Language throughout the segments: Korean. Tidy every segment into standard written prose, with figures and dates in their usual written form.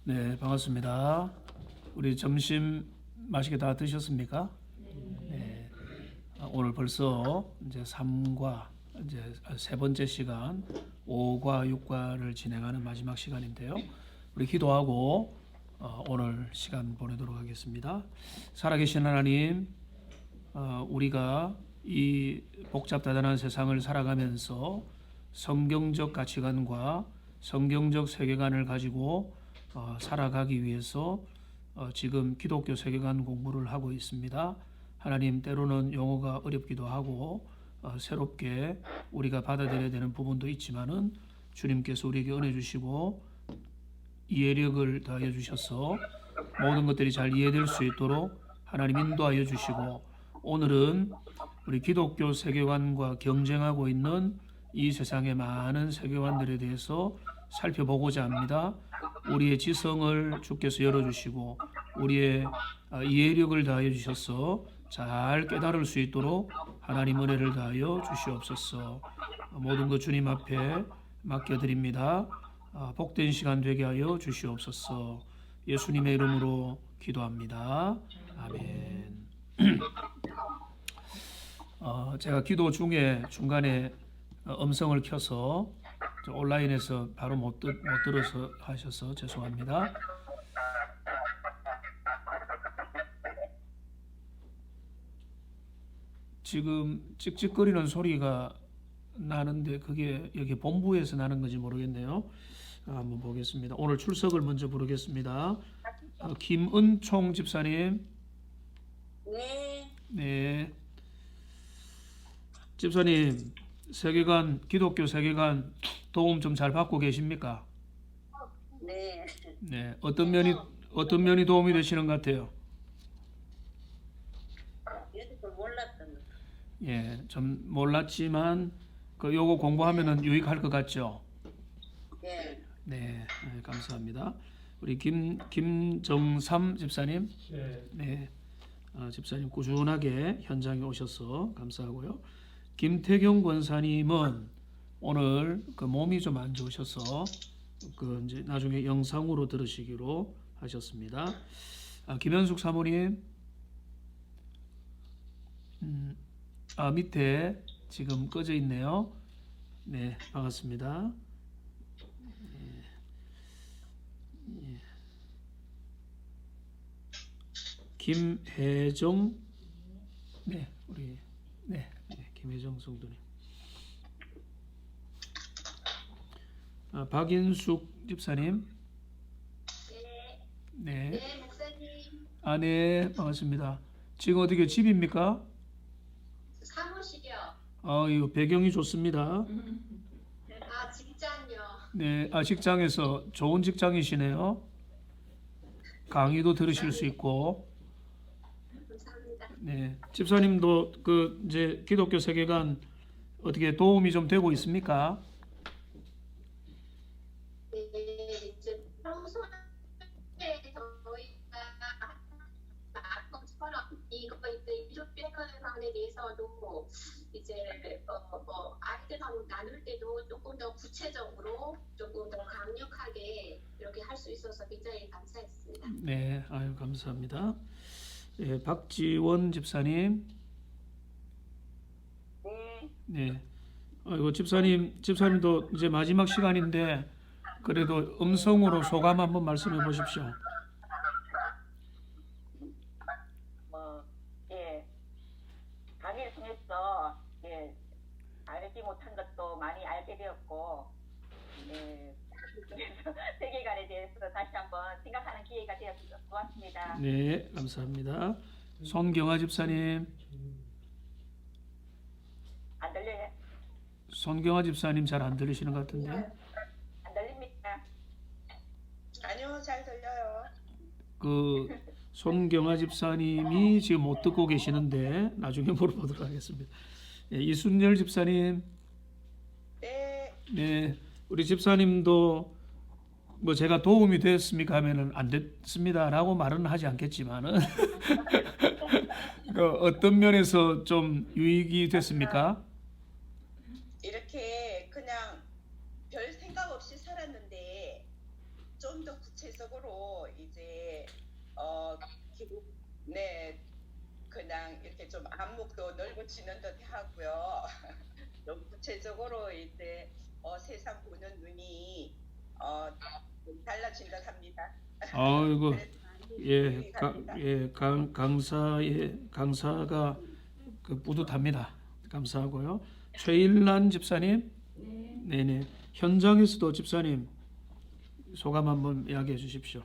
네, 반갑습니다. 우리 점심 맛있게 다 드셨습니까? 네. 오늘 벌써 이제 3과 이제 세 번째 시간 5과 6과를 진행하는 마지막 시간인데요. 우리 기도하고 오늘 시간 보내도록 하겠습니다. 살아계신 하나님, 우리가 이 복잡다단한 세상을 살아가면서 성경적 가치관과 성경적 세계관을 가지고 살아가기 위해서 지금 기독교 세계관 공부를 하고 있습니다. 하나님, 때로는 용어가 어렵기도 하고 새롭게 우리가 받아들여야 되는 부분도 있지만은 주님께서 우리에게 은혜 주시고 이해력을 더하여 주셔서 모든 것들이 잘 이해될 수 있도록 하나님 인도하여 주시고, 오늘은 우리 기독교 세계관과 경쟁하고 있는 이 세상의 많은 세계관들에 대해서 살펴보고자 합니다. 우리의 지성을 주께서 열어주시고 우리의 이해력을 다하여 주셔서 잘 깨달을 수 있도록 하나님 은혜를 다하여 주시옵소서. 모든 것 주님 앞에 맡겨드립니다. 복된 시간 되게 하여 주시옵소서. 예수님의 이름으로 기도합니다. 아멘. 제가 기도 중에 중간에 음성을 켜서 온라인에서 바로 못 들어서 하셔서 죄송합니다. 지금 찍찍거리는 소리가 나는데 그게 여기 본부에서 나는 건지 모르겠네요. 한번 보겠습니다. 오늘 출석을 먼저 부르겠습니다. 김은총 집사님. 네. 네. 집사님, 세계관, 기독교 세계관 도움 좀 잘 받고 계십니까? 네. 네. 어떤 면이 도움이 되시는 것 같아요? 여태껏 몰랐던 거. 예, 좀 몰랐지만 요거 공부하면은 유익할 것 같죠? 네. 네, 감사합니다. 우리 김정삼 집사님. 네. 집사님 꾸준하게 현장에 오셔서 감사하고요. 김태경 권사님은 오늘 몸이 좀 안 좋으셔서 이제 나중에 영상으로 들으시기로 하셨습니다. 김현숙 사모님, 밑에 지금 꺼져 있네요. 네, 반갑습니다. 김혜정, 네, 우리 김혜정 성도님. 박인숙 집사님. 네. 네, 목사님. 네, 반갑습니다. 지금 어떻게 집입니까? 사무실이요. 이거 배경이 좋습니다. 직장요. 네, 직장에서 좋은 직장이시네요. 강의도 들으실 수 있고. 감사합니다. 네, 집사님도 이제 기독교 세계관 어떻게 도움이 좀 되고 있습니까? 네, 이제 평소에 저희가 아까처럼 이거 이제 이주병원에 대해서도 이제 아이들하고 나눌 때도 조금 더 구체적으로 조금 더 강력하게 이렇게 할 수 있어서 굉장히 감사했습니다. 네, 아유 감사합니다. 네, 박지원 집사님. 네. 네, 이거 집사님도 이제 마지막 시간인데 그래도 음성으로 소감 한번 말씀해 보십시오. 강의를 통해서 알지 못한 것도 많이 알게 되었고, 그래서 세계관에 대해서 다시 한번 생각하는 기회가 되어서 고맙습니다. 네, 감사합니다. 손경아 집사님. 안 들려요? 손경아 집사님 잘 안 들리시는 것 같은데. 안 들립니까? 아니요, 잘 들려요. 손경아 집사님이 지금 못 듣고 계시는데 나중에 물어보도록 하겠습니다. 이순열 집사님. 네. 네, 우리 집사님도 제가 도움이 됐습니까 하면은 안 됐습니다라고 말은 하지 않겠지만은 어떤 면에서 좀 유익이 됐습니까? 이렇게 그냥 별 생각 없이 살았는데 좀 더 구체적으로 기독 네 그냥 이렇게 좀 안목도 넓어지는 듯 하고요. 좀 구체적으로 이제 세상 보는 눈이 좀 달라진 듯 합니다. 아이고, 그래서 많이 예, 도움이 갑니다. 강사가 그 뿌듯합니다. 감사하고요. 최일란 집사님, 네, 네네. 현장에서도 집사님 소감 한번 이야기해 주십시오.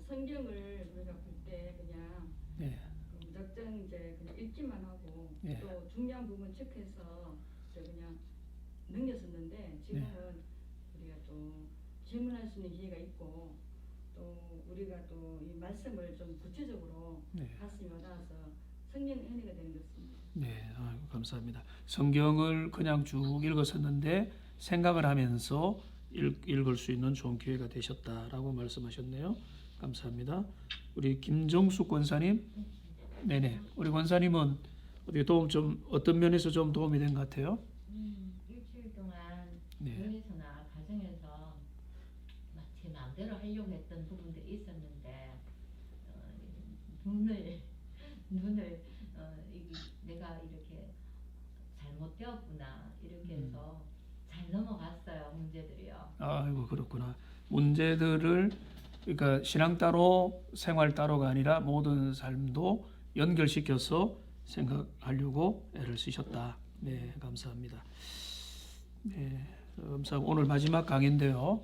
성경을 우리가 볼 때 그냥 네, 무작정 이제 그냥 읽기만 하고 예. 또 중요한 부분 체크해서 이제 그냥 넘겼었는데 지금은 우리가 또 질문할 수 있는 기회가 있고 또 우리가 또 이 말씀을 좀 구체적으로 네. 가슴이 와닿아서 성령 은혜가 되는 것 같습니다. 네, 아이고, 감사합니다. 성경을 그냥 쭉 읽었었는데 생각을 하면서 읽을 수 있는 좋은 기회가 되셨다라고 말씀하셨네요. 감사합니다. 우리 김정숙 권사님, 네네. 우리 권사님은 어떻게 어떤 면에서 좀 도움이 된 것 같아요? 일주일 동안 네. 교회에서나 가정에서 막 제 마음대로 하려고 했던 부분들이 있었는데 눈을 내가 이렇게 잘못되었구나 이렇게 해서 잘 넘어갔어요 문제들이요. 아이고, 그렇구나. 문제들을 그러니까 신앙 따로 생활 따로가 아니라 모든 삶도 연결시켜서 생각하려고 애를 쓰셨다. 네, 감사합니다. 네, 감사하고 오늘 마지막 강의인데요.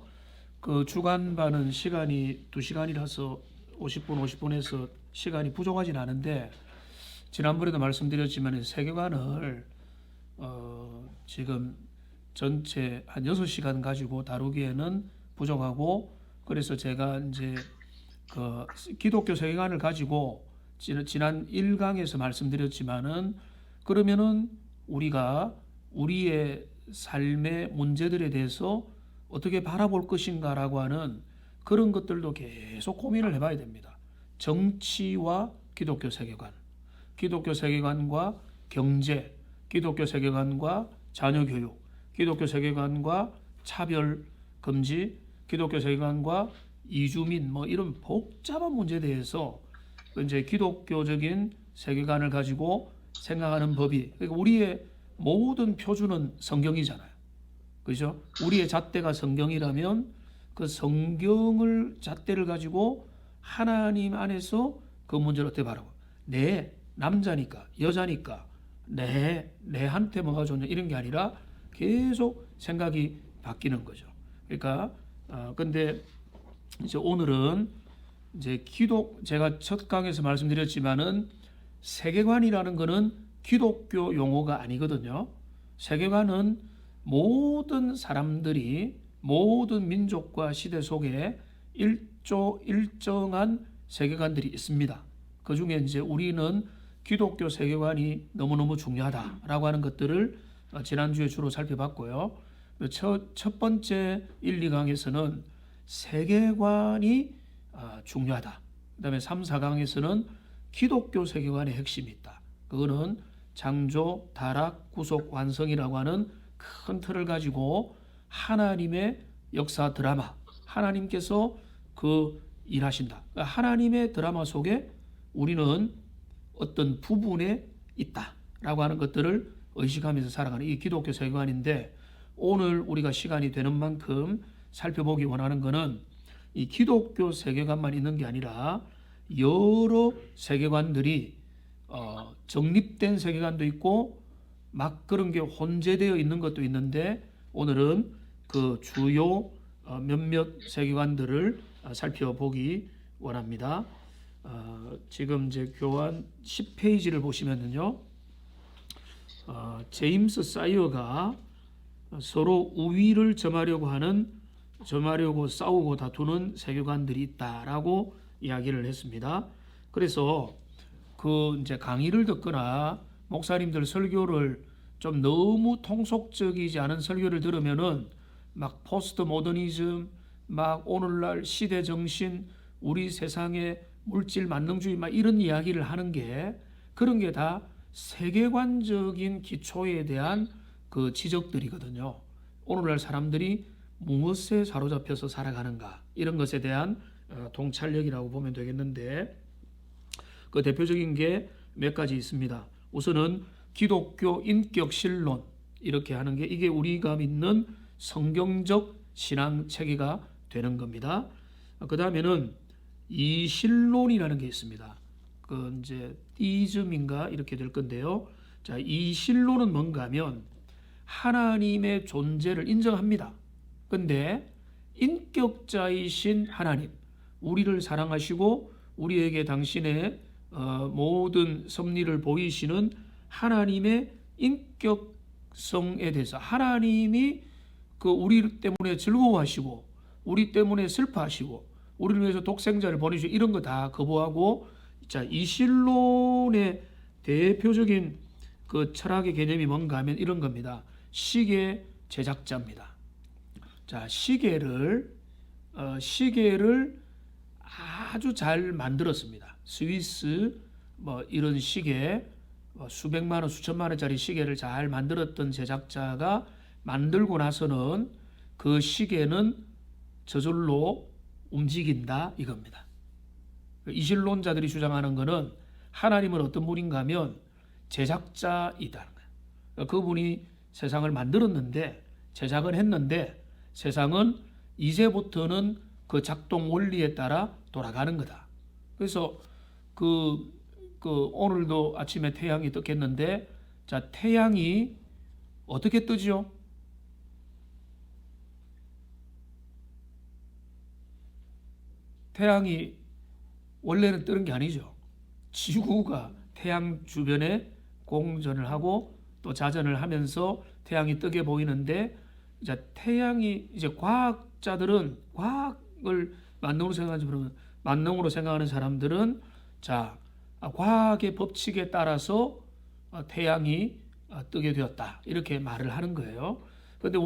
그 주간반은 시간이 2시간이라서 50분에서 시간이 부족하진 않은데 지난번에도 말씀드렸지만 세계관을 지금 전체 한 6시간 가지고 다루기에는 부족하고 그래서 제가 이제 그 기독교 세계관을 가지고 지난 1강에서 말씀드렸지만은 그러면은 우리가 우리의 삶의 문제들에 대해서 어떻게 바라볼 것인가라고 하는 그런 것들도 계속 고민을 해봐야 됩니다. 정치와 기독교 세계관, 기독교 세계관과 경제, 기독교 세계관과 자녀 교육, 기독교 세계관과 차별 금지, 기독교 세계관과 이주민 뭐 이런 복잡한 문제에 대해서 이제 기독교적인 세계관을 가지고 생각하는 법이 그러니까 우리의 모든 표준은 성경이잖아요. 그죠? 우리의 잣대가 성경이라면 그 성경을 잣대를 가지고 하나님 안에서 그 문제를 어떻게 바라고 내 남자니까 여자니까 내한테 뭐가 좋냐 이런 게 아니라 계속 생각이 바뀌는 거죠. 그러니까 근데 이제 오늘은 이제 제가 첫 강에서 말씀드렸지만은 세계관이라는 거는 기독교 용어가 아니거든요. 세계관은 모든 사람들이 모든 민족과 시대 속에 일정한 세계관들이 있습니다. 그 중에 이제 우리는 기독교 세계관이 너무너무 중요하다라고 하는 것들을 지난주에 주로 살펴봤고요. 첫 번째 1, 2강에서는 세계관이 중요하다. 그 다음에 3, 4강에서는 기독교 세계관의 핵심이 있다. 그거는 창조, 타락, 구속, 완성이라고 하는 큰 틀을 가지고 하나님의 역사 드라마, 하나님께서 그 일하신다. 하나님의 드라마 속에 우리는 어떤 부분에 있다라고 하는 것들을 의식하면서 살아가는 이 기독교 세계관인데 오늘 우리가 시간이 되는 만큼 살펴보기 원하는 것은 이 기독교 세계관만 있는 게 아니라 여러 세계관들이 정립된 세계관도 있고 막 그런 게 혼재되어 있는 것도 있는데 오늘은 그 주요 몇몇 세계관들을 살펴보기 원합니다. 지금 이제 교환 10페이지를 보시면은요, 제임스 사이어가 서로 우위를 점하려고 싸우고 다투는 세계관들이 있다라고 이야기를 했습니다. 그래서 그 이제 강의를 듣거나 목사님들 설교를 좀 너무 통속적이지 않은 설교를 들으면은 막 포스트 모더니즘, 막 오늘날 시대 정신, 우리 세상의 물질 만능주의 막 이런 이야기를 하는 게 그런 게 다 세계관적인 기초에 대한 그 지적들이거든요. 오늘날 사람들이 무엇에 사로잡혀서 살아가는가 이런 것에 대한 통찰력이라고 보면 되겠는데 그 대표적인 게 몇 가지 있습니다. 우선은 기독교 인격 신론 이렇게 하는 게 이게 우리가 믿는 성경적 신앙 체계가 되는 겁니다. 그 다음에는 이신론이라는 게 있습니다. 그 이제 이즘인가 이렇게 될 건데요. 자, 이신론은 뭔가 하면 하나님의 존재를 인정합니다. 근데 인격자이신 하나님, 우리를 사랑하시고 우리에게 당신의 모든 섭리를 보이시는 하나님의 인격성에 대해서 하나님이 그 우리 때문에 즐거워하시고 우리 때문에 슬퍼하시고 우리를 위해서 독생자를 보내주시고 이런 거 다 거부하고 자, 이신론의 대표적인 그 철학의 개념이 뭔가 하면 이런 겁니다. 시계 제작자입니다. 자, 시계를 아주 잘 만들었습니다. 스위스 뭐 이런 시계 수백만 원, 수천만 원짜리 시계를 잘 만들었던 제작자가 만들고 나서는 그 시계는 저절로 움직인다 이겁니다. 이신론자들이 주장하는 것은 하나님은 어떤 분인가 하면 제작자이다는 거예요. 그분이 세상을 만들었는데 제작을 했는데 세상은 이제부터는 그 작동 원리에 따라 돌아가는 거다. 그래서 그 오늘도 아침에 태양이 떴겠는데 자, 태양이 어떻게 뜨죠? 태양이 원래는 뜨는 게 아니죠. 지구가 태양 주변에 공전을 하고 또 자전을 하면서 태양이 뜨게 보이는데 자, 태양이 이제 과학자들은 과학을 만능으로 생각하는 사람들은 자, 과학의 법칙에 따라서 태양이 뜨게 되었다 이렇게 말을 하는 거예요. 그런데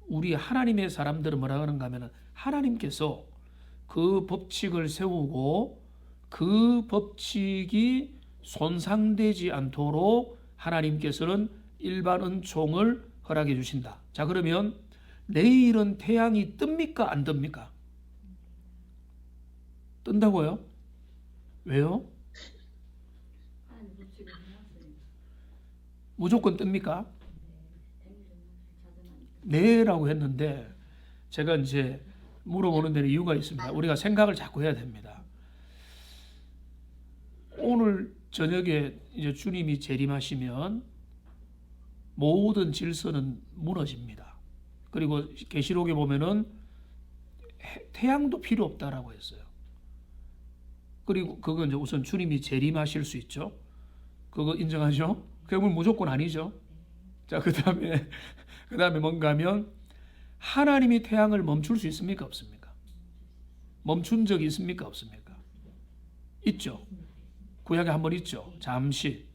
우리 하나님의 사람들은 뭐라 그런가 하면은 하나님께서 그 법칙을 세우고 그 법칙이 손상되지 않도록 하나님께서는 일반 은총을 허락해 주신다. 자, 그러면 내일은 태양이 뜹니까 안 뜹니까? 뜬다고요? 왜요? 하나님 법칙을 해놨어요. 무조건 뜹니까? 자전하니까. 네라고 했는데 제가 이제 물어보는 데는 이유가 있습니다. 우리가 생각을 자꾸 해야 됩니다. 오늘 저녁에 이제 주님이 재림하시면 모든 질서는 무너집니다. 그리고 계시록에 보면은 태양도 필요 없다라고 했어요. 그리고 그건 이제 우선 주님이 재림하실 수 있죠. 그거 인정하죠? 그건 무조건 아니죠. 자, 그다음에 뭔가 하면 하나님이 태양을 멈출 수 있습니까? 없습니까? 멈춘 적이 있습니까? 없습니까? 있죠. 구약에 한번 있죠. 잠시.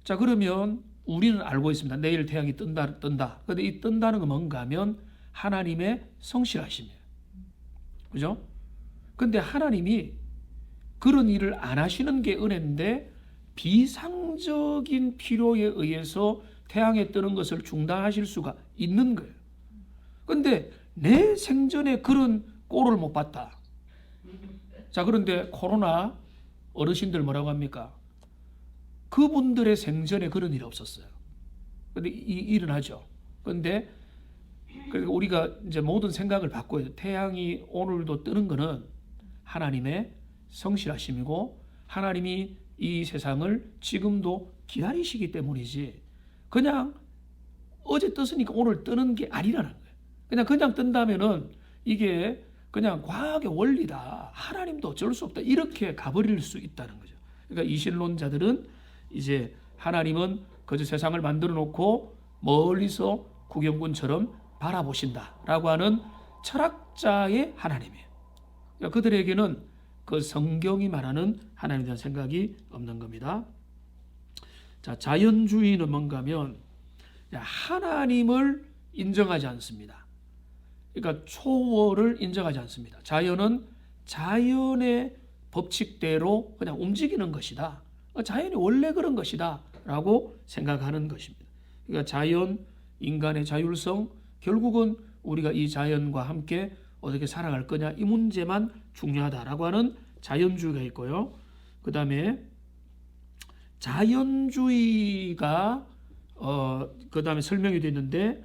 자, 그러면 우리는 알고 있습니다. 내일 태양이 뜬다. 그런데 이 뜬다는 건 뭔가 하면 하나님의 성실하심이에요. 그죠? 근데 하나님이 그런 일을 안 하시는 게 은혜인데 비상적인 필요에 의해서 태양에 뜨는 것을 중단하실 수가 있는 거예요. 근데 내 생전에 그런 꼴을 못 봤다. 자, 그런데 코로나 어르신들 뭐라고 합니까? 그분들의 생전에 그런 일이 없었어요. 근데 일어나죠. 근데 우리가 이제 모든 생각을 바꿔요. 태양이 오늘도 뜨는 거는 하나님의 성실하심이고 하나님이 이 세상을 지금도 기다리시기 때문이지 그냥 어제 떴으니까 오늘 뜨는 게 아니라는 거예요. 그냥 뜬다면은 이게 그냥 과학의 원리다. 하나님도 어쩔 수 없다. 이렇게 가버릴 수 있다는 거죠. 그러니까 이신론자들은 이제 하나님은 그저 세상을 만들어 놓고 멀리서 구경꾼처럼 바라보신다라고 하는 철학자의 하나님이에요. 그러니까 그들에게는 그 성경이 말하는 하나님에 대한 생각이 없는 겁니다. 자, 자연주의는 뭔가 하면 하나님을 인정하지 않습니다. 그러니까 초월을 인정하지 않습니다. 자연은 자연의 법칙대로 그냥 움직이는 것이다. 자연이 원래 그런 것이다 라고 생각하는 것입니다. 그러니까 자연, 인간의 자율성, 결국은 우리가 이 자연과 함께 어떻게 살아갈 거냐 이 문제만 중요하다라고 하는 자연주의가 있고요. 그 다음에 자연주의가 그 다음에 설명이 되어 있는데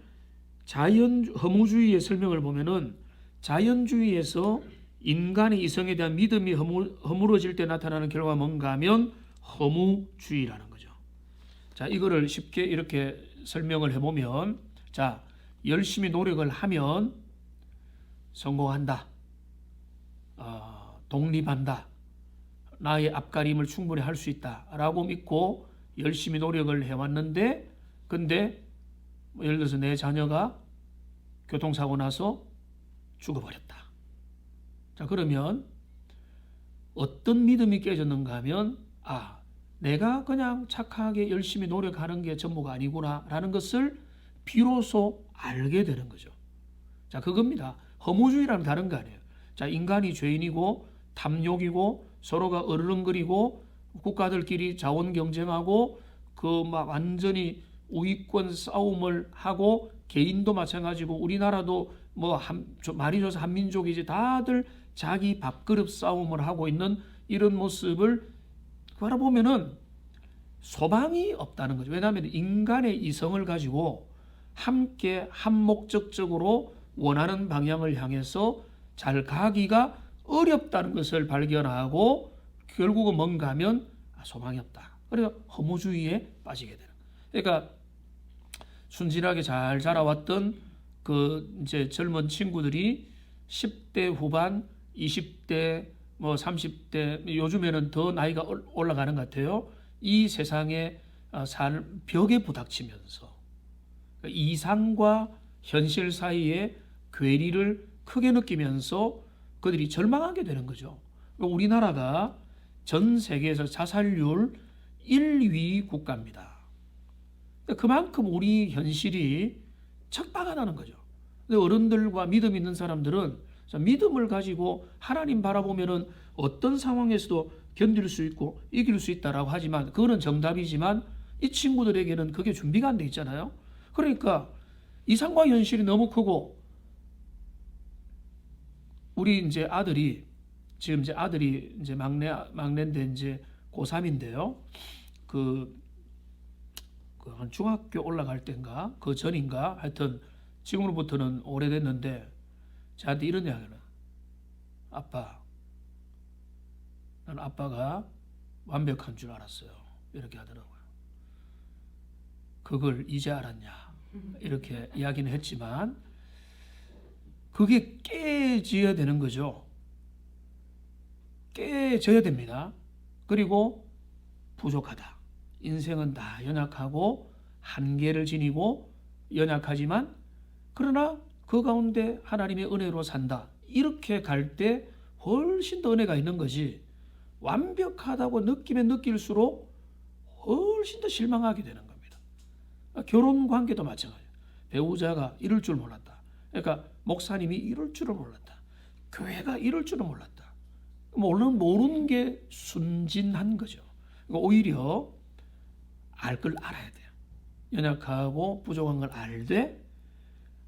허무주의의 설명을 보면은 자연주의에서 인간의 이성에 대한 믿음이 허물어질 때 나타나는 결과가 뭔가 하면 허무주의라는 거죠. 자, 이거를 쉽게 이렇게 설명을 해보면, 자, 열심히 노력을 하면 성공한다. 독립한다. 나의 앞가림을 충분히 할 수 있다. 라고 믿고 열심히 노력을 해왔는데, 근데 예를 들어서 내 자녀가 교통사고 나서 죽어버렸다. 자, 그러면 어떤 믿음이 깨졌는가 하면, 내가 그냥 착하게 열심히 노력하는 게 전부가 아니구나 라는 것을 비로소 알게 되는 거죠. 자, 그겁니다. 허무주의라는 다른 거 아니에요. 자, 인간이 죄인이고 탐욕이고 서로가 어르렁거리고 국가들끼리 자원 경쟁하고 그 막 완전히 우위권 싸움을 하고 개인도 마찬가지고 우리나라도 뭐 말이 좋아서 한민족이지 다들 자기 밥그릇 싸움을 하고 있는 이런 모습을 바라보면은 소망이 없다는 거죠. 왜냐하면 인간의 이성을 가지고 함께 한목적적으로 원하는 방향을 향해서 잘 가기가 어렵다는 것을 발견하고 결국은 뭔가 하면 소망이 없다. 그래서 허무주의에 빠지게 되는. 그러니까 순진하게 잘 자라왔던 그 이제 젊은 친구들이 10대 후반, 20대, 뭐 30대, 요즘에는 더 나이가 올라가는 것 같아요. 이 세상에 벽에 부닥치면서 이상과 현실 사이에 괴리를 크게 느끼면서 그들이 절망하게 되는 거죠. 우리나라가 전 세계에서 자살률 1위 국가입니다. 그만큼 우리 현실이 척박하다는 거죠. 근데 어른들과 믿음 있는 사람들은 믿음을 가지고 하나님 바라보면은 어떤 상황에서도 견딜 수 있고 이길 수 있다라고 하지만 그거는 정답이지만 이 친구들에게는 그게 준비가 안 돼 있잖아요. 그러니까 이상과 현실이 너무 크고 우리 이제 아들이 지금 이제 아들이 이제 막내인데 이제 고3인데요. 한 중학교 올라갈 때인가 그 전인가 하여튼 지금으로부터는 오래됐는데 저한테 이런 이야기를 아빠 난 아빠가 완벽한 줄 알았어요. 이렇게 하더라고요. 그걸 이제 알았냐 이렇게 이야기는 했지만 그게 깨져야 되는 거죠. 깨져야 됩니다. 그리고 부족하다. 인생은 다 연약하고 한계를 지니고 연약하지만 그러나 그 가운데 하나님의 은혜로 산다. 이렇게 갈 때 훨씬 더 은혜가 있는 거지. 완벽하다고 느끼면 느낄수록 훨씬 더 실망하게 되는 겁니다. 결혼 관계도 마찬가지예요. 배우자가 이럴 줄 몰랐다. 그러니까 목사님이 이럴 줄을 몰랐다. 교회가 이럴 줄은 몰랐다. 모르는 게 순진한 거죠. 그러니까 오히려 알 걸 알아야 돼요. 연약하고 부족한 걸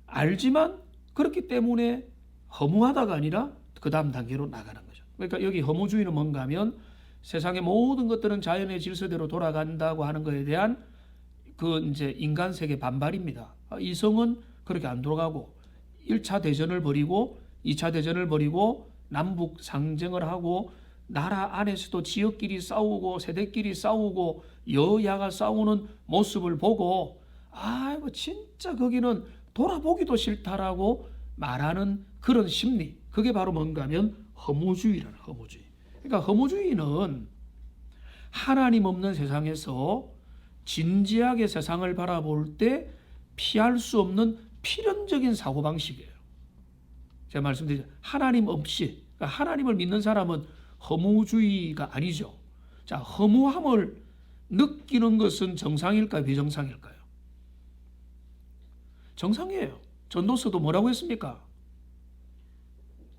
알지만 그렇기 때문에 허무하다가 아니라 그 다음 단계로 나가는 거죠. 그러니까 여기 허무주의는 뭔가 하면 세상의 모든 것들은 자연의 질서대로 돌아간다고 하는 것에 대한 그 이제 인간 세계 반발입니다. 이성은 그렇게 안 돌아가고 1차 대전을 벌이고 2차 대전을 벌이고 남북 상쟁을 하고 나라 안에서도 지역끼리 싸우고 세대끼리 싸우고 여야가 싸우는 모습을 보고 아이고 진짜 거기는 돌아보기도 싫다라고 말하는 그런 심리, 그게 바로 뭔가 하면 허무주의라는 허무주의. 그러니까 허무주의는 하나님 없는 세상에서 진지하게 세상을 바라볼 때 피할 수 없는 필연적인 사고방식이에요. 제가 말씀드린 하나님 없이, 그러니까 하나님을 믿는 사람은 허무주의가 아니죠. 자, 허무함을 느끼는 것은 정상일까요? 비정상일까요? 정상이에요. 전도서도 뭐라고 했습니까?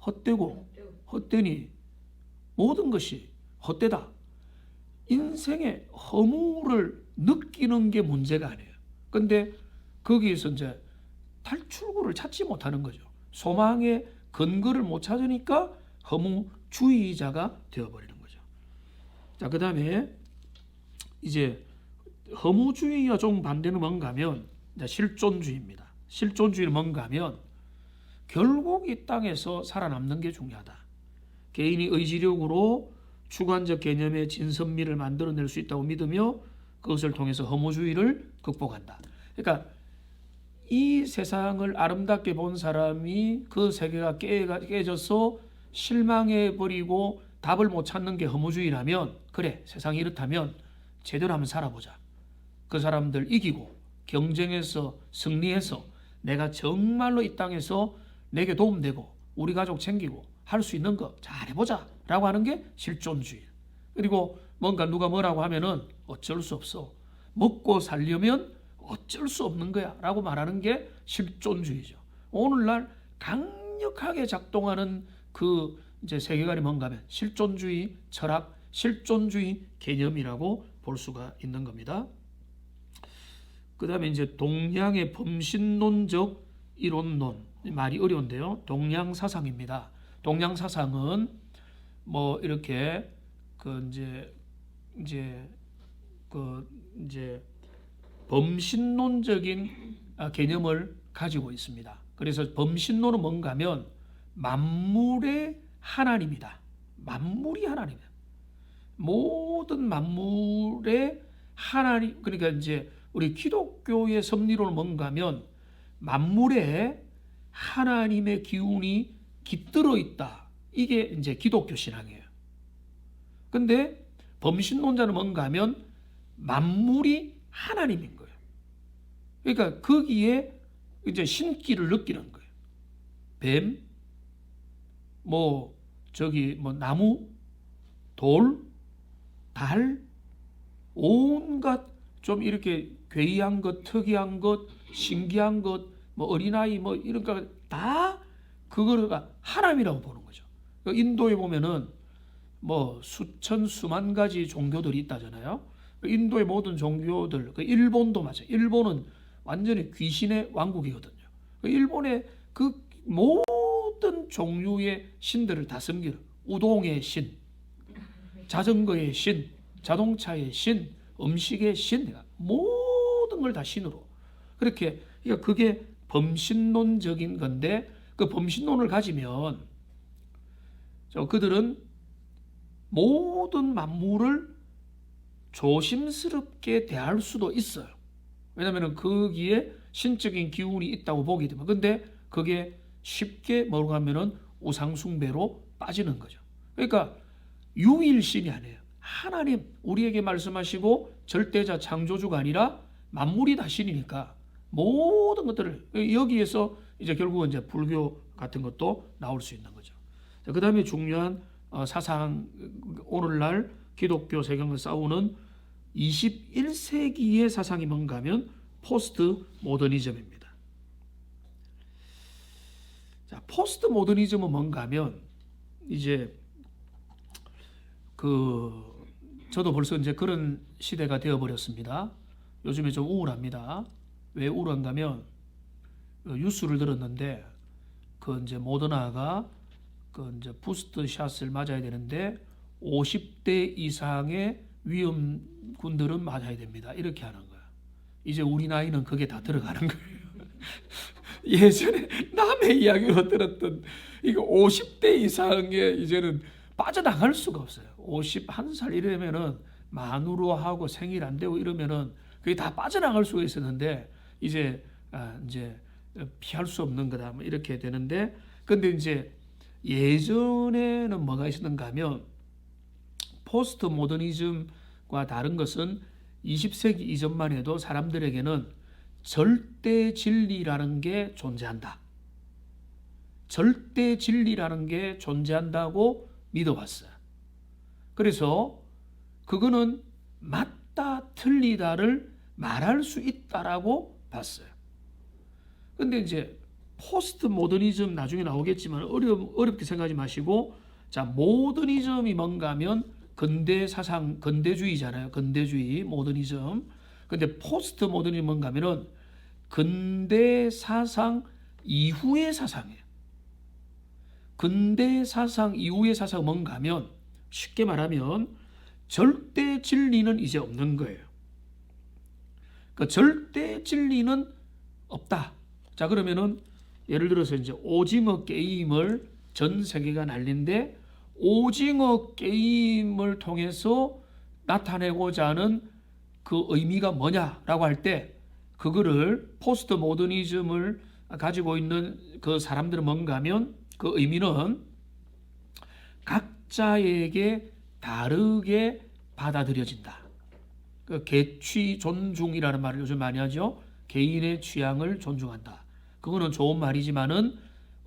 헛되고 헛되니 모든 것이 헛되다. 인생의 허무를 느끼는 게 문제가 아니에요. 근데 거기에서 이제 탈출구를 찾지 못하는 거죠. 소망의 근거를 못 찾으니까 허무주의자가 되어버리는 거죠. 자, 그 다음에 이제 허무주의와 좀 반대는 뭔가 하면 실존주의입니다. 실존주의는 뭔가 하면 결국 이 땅에서 살아남는 게 중요하다. 개인이 의지력으로 주관적 개념의 진선미를 만들어낼 수 있다고 믿으며 그것을 통해서 허무주의를 극복한다. 그러니까 이 세상을 아름답게 본 사람이 그 세계가 깨져서 실망해버리고 답을 못 찾는 게 허무주의라면, 그래, 세상이 이렇다면 제대로 한번 살아보자. 그 사람들 이기고 경쟁해서 승리해서 내가 정말로 이 땅에서 내게 도움되고 우리 가족 챙기고 할 수 있는 거 잘해보자 라고 하는 게 실존주의. 그리고 뭔가 누가 뭐라고 하면은 어쩔 수 없어, 먹고 살려면 어쩔 수 없는 거야 라고 말하는 게 실존주의죠. 오늘날 강력하게 작동하는 그 이제 세계관이 뭔가 하면 실존주의 철학, 실존주의 개념이라고 볼 수가 있는 겁니다. 그 다음에 이제 동양의 범신론적 이론론, 말이 어려운데요. 동양사상입니다. 동양사상은 뭐 이렇게 이제 범신론적인 개념을 가지고 있습니다. 그래서 범신론은 뭔가 하면 만물의 하나님이다. 만물이 하나님이다. 모든 만물의 하나님, 그러니까 이제 우리 기독교의 섭리론은 뭔가 하면 만물에 하나님의 기운이 깃들어 있다. 이게 이제 기독교 신앙이에요. 근데 범신론자는 뭔가 하면 만물이 하나님인 거예요. 그러니까 거기에 이제 신기를 느끼는 거예요. 뱀, 나무, 돌, 달, 온갖 좀 이렇게 괴이한 것, 특이한 것, 신기한 것, 뭐 어린아이 뭐 이런 거 다 그거가 하나님이라고 보는 거죠. 인도에 보면은 뭐 수천 수만 가지 종교들이 있다잖아요. 인도의 모든 종교들, 일본도 마찬가지. 일본은 완전히 귀신의 왕국이거든요. 일본의 그 모든 종류의 신들을 다 섬기는, 우동의 신, 자전거의 신, 자동차의 신, 음식의 신, 모든 걸 다 신으로. 그렇게, 그러니까 그게 범신론적인 건데, 그 범신론을 가지면 그들은 모든 만물을 조심스럽게 대할 수도 있어요. 왜냐하면 거기에 신적인 기운이 있다고 보기 때문에. 근데 그게 쉽게 뭐라고 하면은 우상숭배로 빠지는 거죠. 그러니까 유일신이 아니에요. 하나님 우리에게 말씀하시고 절대자 창조주가 아니라 만물이 다 신이니까 모든 것들을 여기에서 이제 결국은 이제 불교 같은 것도 나올 수 있는 거죠. 그 다음에 중요한 사상, 오늘날 기독교 세계관과 싸우는 21세기의 사상이 뭔가 하면 포스트 모더니즘입니다. 자, 포스트 모더니즘은 뭔가 하면 이제 저도 벌써 이제 그런 시대가 되어 버렸습니다. 요즘에 좀 우울합니다. 왜 우울한가 하면 뉴스를 들었는데 이제 모더나가 이제 부스트 샷을 맞아야 되는데 50대 이상의 위험군들은 맞아야 됩니다. 이렇게 하는 거야. 이제 우리 나이는 그게 다 들어가는 거예요. 예전에 남의 이야기로 들었던 이거 50대 이상의 이제는 빠져나갈 수가 없어요. 51살 이러면은 만으로 하고 생일 안 되고 이러면은 그게 다 빠져나갈 수가 있었는데 이제 피할 수 없는 거다. 뭐 이렇게 되는데, 근데 이제 예전에는 뭐가 있었는가 하면 포스트 모더니즘과 다른 것은 20세기 이전만 해도 사람들에게는 절대 진리라는 게 존재한다. 절대 진리라는 게 존재한다고 믿어왔어요. 그래서 그거는 맞다, 틀리다를 말할 수 있다라고 봤어요. 근데 이제 포스트 모더니즘 나중에 나오겠지만 어렵게 생각하지 마시고, 자, 모더니즘이 뭔가 하면 근대 사상, 근대주의잖아요. 근대주의, 모더니즘. 근데 포스트 모더니즘 뭔가 하면은 근대 사상 이후의 사상이에요. 근대 사상 이후의 사상은 뭔가 하면 쉽게 말하면 절대 진리는 이제 없는 거예요. 그 절대 진리는 없다. 자, 그러면은 예를 들어서 이제 오징어 게임을 전 세계가 난리인데 오징어 게임을 통해서 나타내고자 하는 그 의미가 뭐냐라고 할 때 그거를 포스트 모더니즘을 가지고 있는 그 사람들은 뭔가 하면 그 의미는 각자에게 다르게 받아들여진다. 그 개취 존중이라는 말을 요즘 많이 하죠. 개인의 취향을 존중한다. 그거는 좋은 말이지만은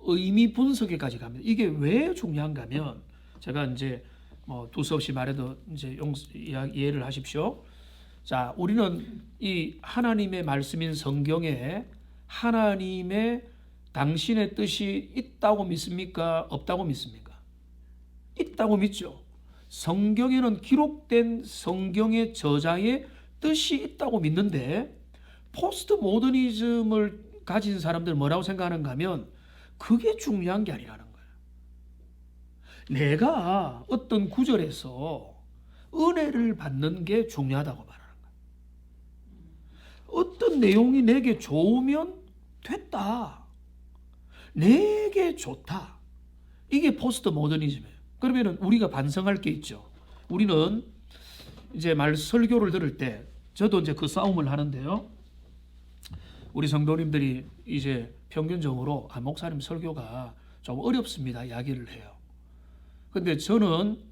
의미 분석에까지 갑니다. 이게 왜 중요한가 하면 제가 이제 뭐 두서없이 말해도 이제 이해를 하십시오. 자, 우리는 이 하나님의 말씀인 성경에 하나님의 당신의 뜻이 있다고 믿습니까? 없다고 믿습니까? 있다고 믿죠. 성경에는 기록된 성경의 저자의 뜻이 있다고 믿는데 포스트 모더니즘을 가진 사람들은 뭐라고 생각하는가 하면 그게 중요한 게 아니라는 거예요. 내가 어떤 구절에서 은혜를 받는 게 중요하다고 말하는 거예요. 어떤 내용이 내게 좋으면 됐다. 내게 좋다. 이게 포스트 모더니즘이에요. 그러면 우리가 반성할 게 있죠. 우리는 이제 설교를 들을 때 저도 이제 그 싸움을 하는데요. 우리 성도님들이 이제 평균적으로 목사님 설교가 좀 어렵습니다. 이야기를 해요. 근데 저는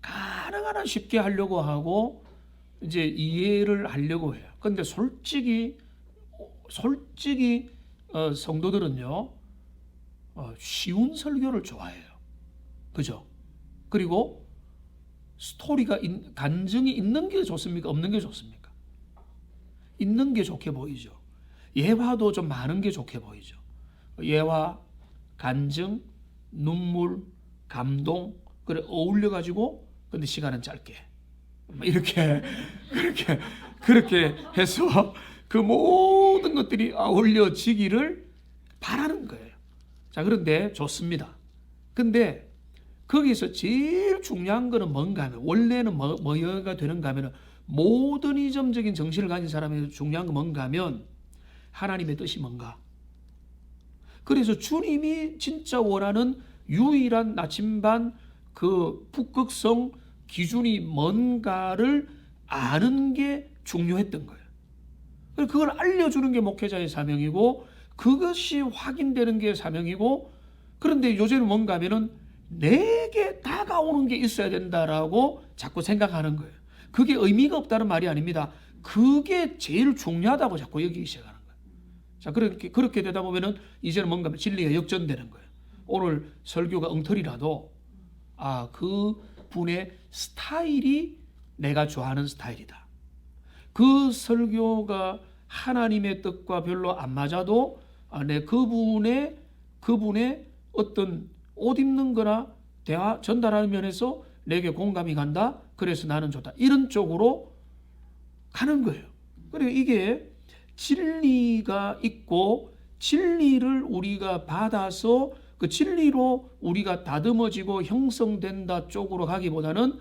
가능한 한 쉽게 하려고 하고 이제 이해를 하려고 해요. 근데 솔직히 성도들은요, 쉬운 설교를 좋아해요. 그죠? 그리고 스토리가 간증이 있는 게 좋습니까? 없는 게 좋습니까? 있는 게 좋게 보이죠. 예화도 좀 많은 게 좋게 보이죠. 예화, 간증, 눈물, 감동, 그래 어울려 가지고 근데 시간은 짧게 이렇게 그렇게 해서 그 모든 것들이 어울려지기를 바라는 거예요. 자, 그런데 좋습니다. 근데 거기서 제일 중요한 거는 뭔가 하면 원래는 뭐가 되는가 하면 모더니즘적인 정신을 가진 사람의 중요한 건 뭔가 하면 하나님의 뜻이 뭔가. 그래서 주님이 진짜 원하는 유일한 나침반 그 북극성 기준이 뭔가를 아는 게 중요했던 거예요. 그걸 알려주는 게 목회자의 사명이고 그것이 확인되는 게 사명이고 그런데 요새는 뭔가 하면은 내게 다가오는 게 있어야 된다라고 자꾸 생각하는 거예요. 그게 의미가 없다는 말이 아닙니다. 그게 제일 중요하다고 자꾸 여기기 시작하는 거예요. 자, 그렇게 되다 보면은 이제는 뭔가 진리가 역전되는 거예요. 오늘 설교가 엉터리라도 그 분의 스타일이 내가 좋아하는 스타일이다. 그 설교가 하나님의 뜻과 별로 안 맞아도 내 그분의 어떤 옷 입는 거나 대화 전달하는 면에서 내게 공감이 간다. 그래서 나는 좋다. 이런 쪽으로 가는 거예요. 그리고 이게 진리가 있고 진리를 우리가 받아서 그 진리로 우리가 다듬어지고 형성된다 쪽으로 가기보다는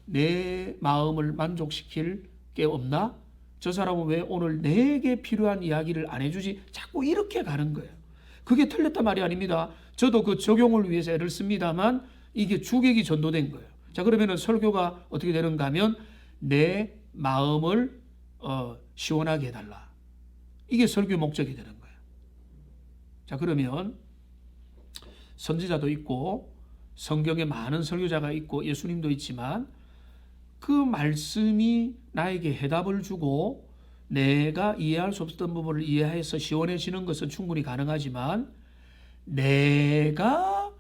내 마음을 만족시킬 게 없나? 저 사람은 왜 오늘 내게 필요한 이야기를 안 해주지? 자꾸 이렇게 가는 거예요. 그게 틀렸단 말이 아닙니다. 저도 그 적용을 위해서 애를 씁니다만 이게 주객이 전도된 거예요. 자, 그러면 설교가 어떻게 되는가 하면 내 마음을 시원하게 해달라. 이게 설교 목적이 되는 거예요. 자, 그러면 선지자도 있고 성경에 많은 설교자가 있고 예수님도 있지만 그 말씀이 나에게 해답을 주고 내가 이해할 수 없었던 부분을 이해해서 시원해지는 것은 충분히 가능하지만 내가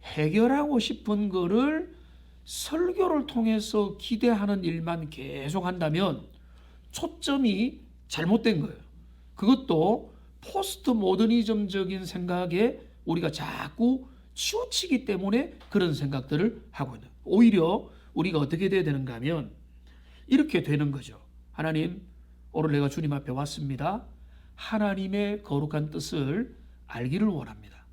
해결하고 싶은 거를 설교를 통해서 기대하는 일만 계속 한다면 초점이 잘못된 거예요. 그것도 포스트 모더니즘적인 생각에 우리가 자꾸 치우치기 때문에 그런 생각들을 하고 있는. 오히려 우리가 어떻게 돼야 되는가 하면 이렇게 되는 거죠. 하나님, 오늘 내가 주님 앞에 왔습니다. 하나님의 거룩한 뜻을 알기를 원합니다.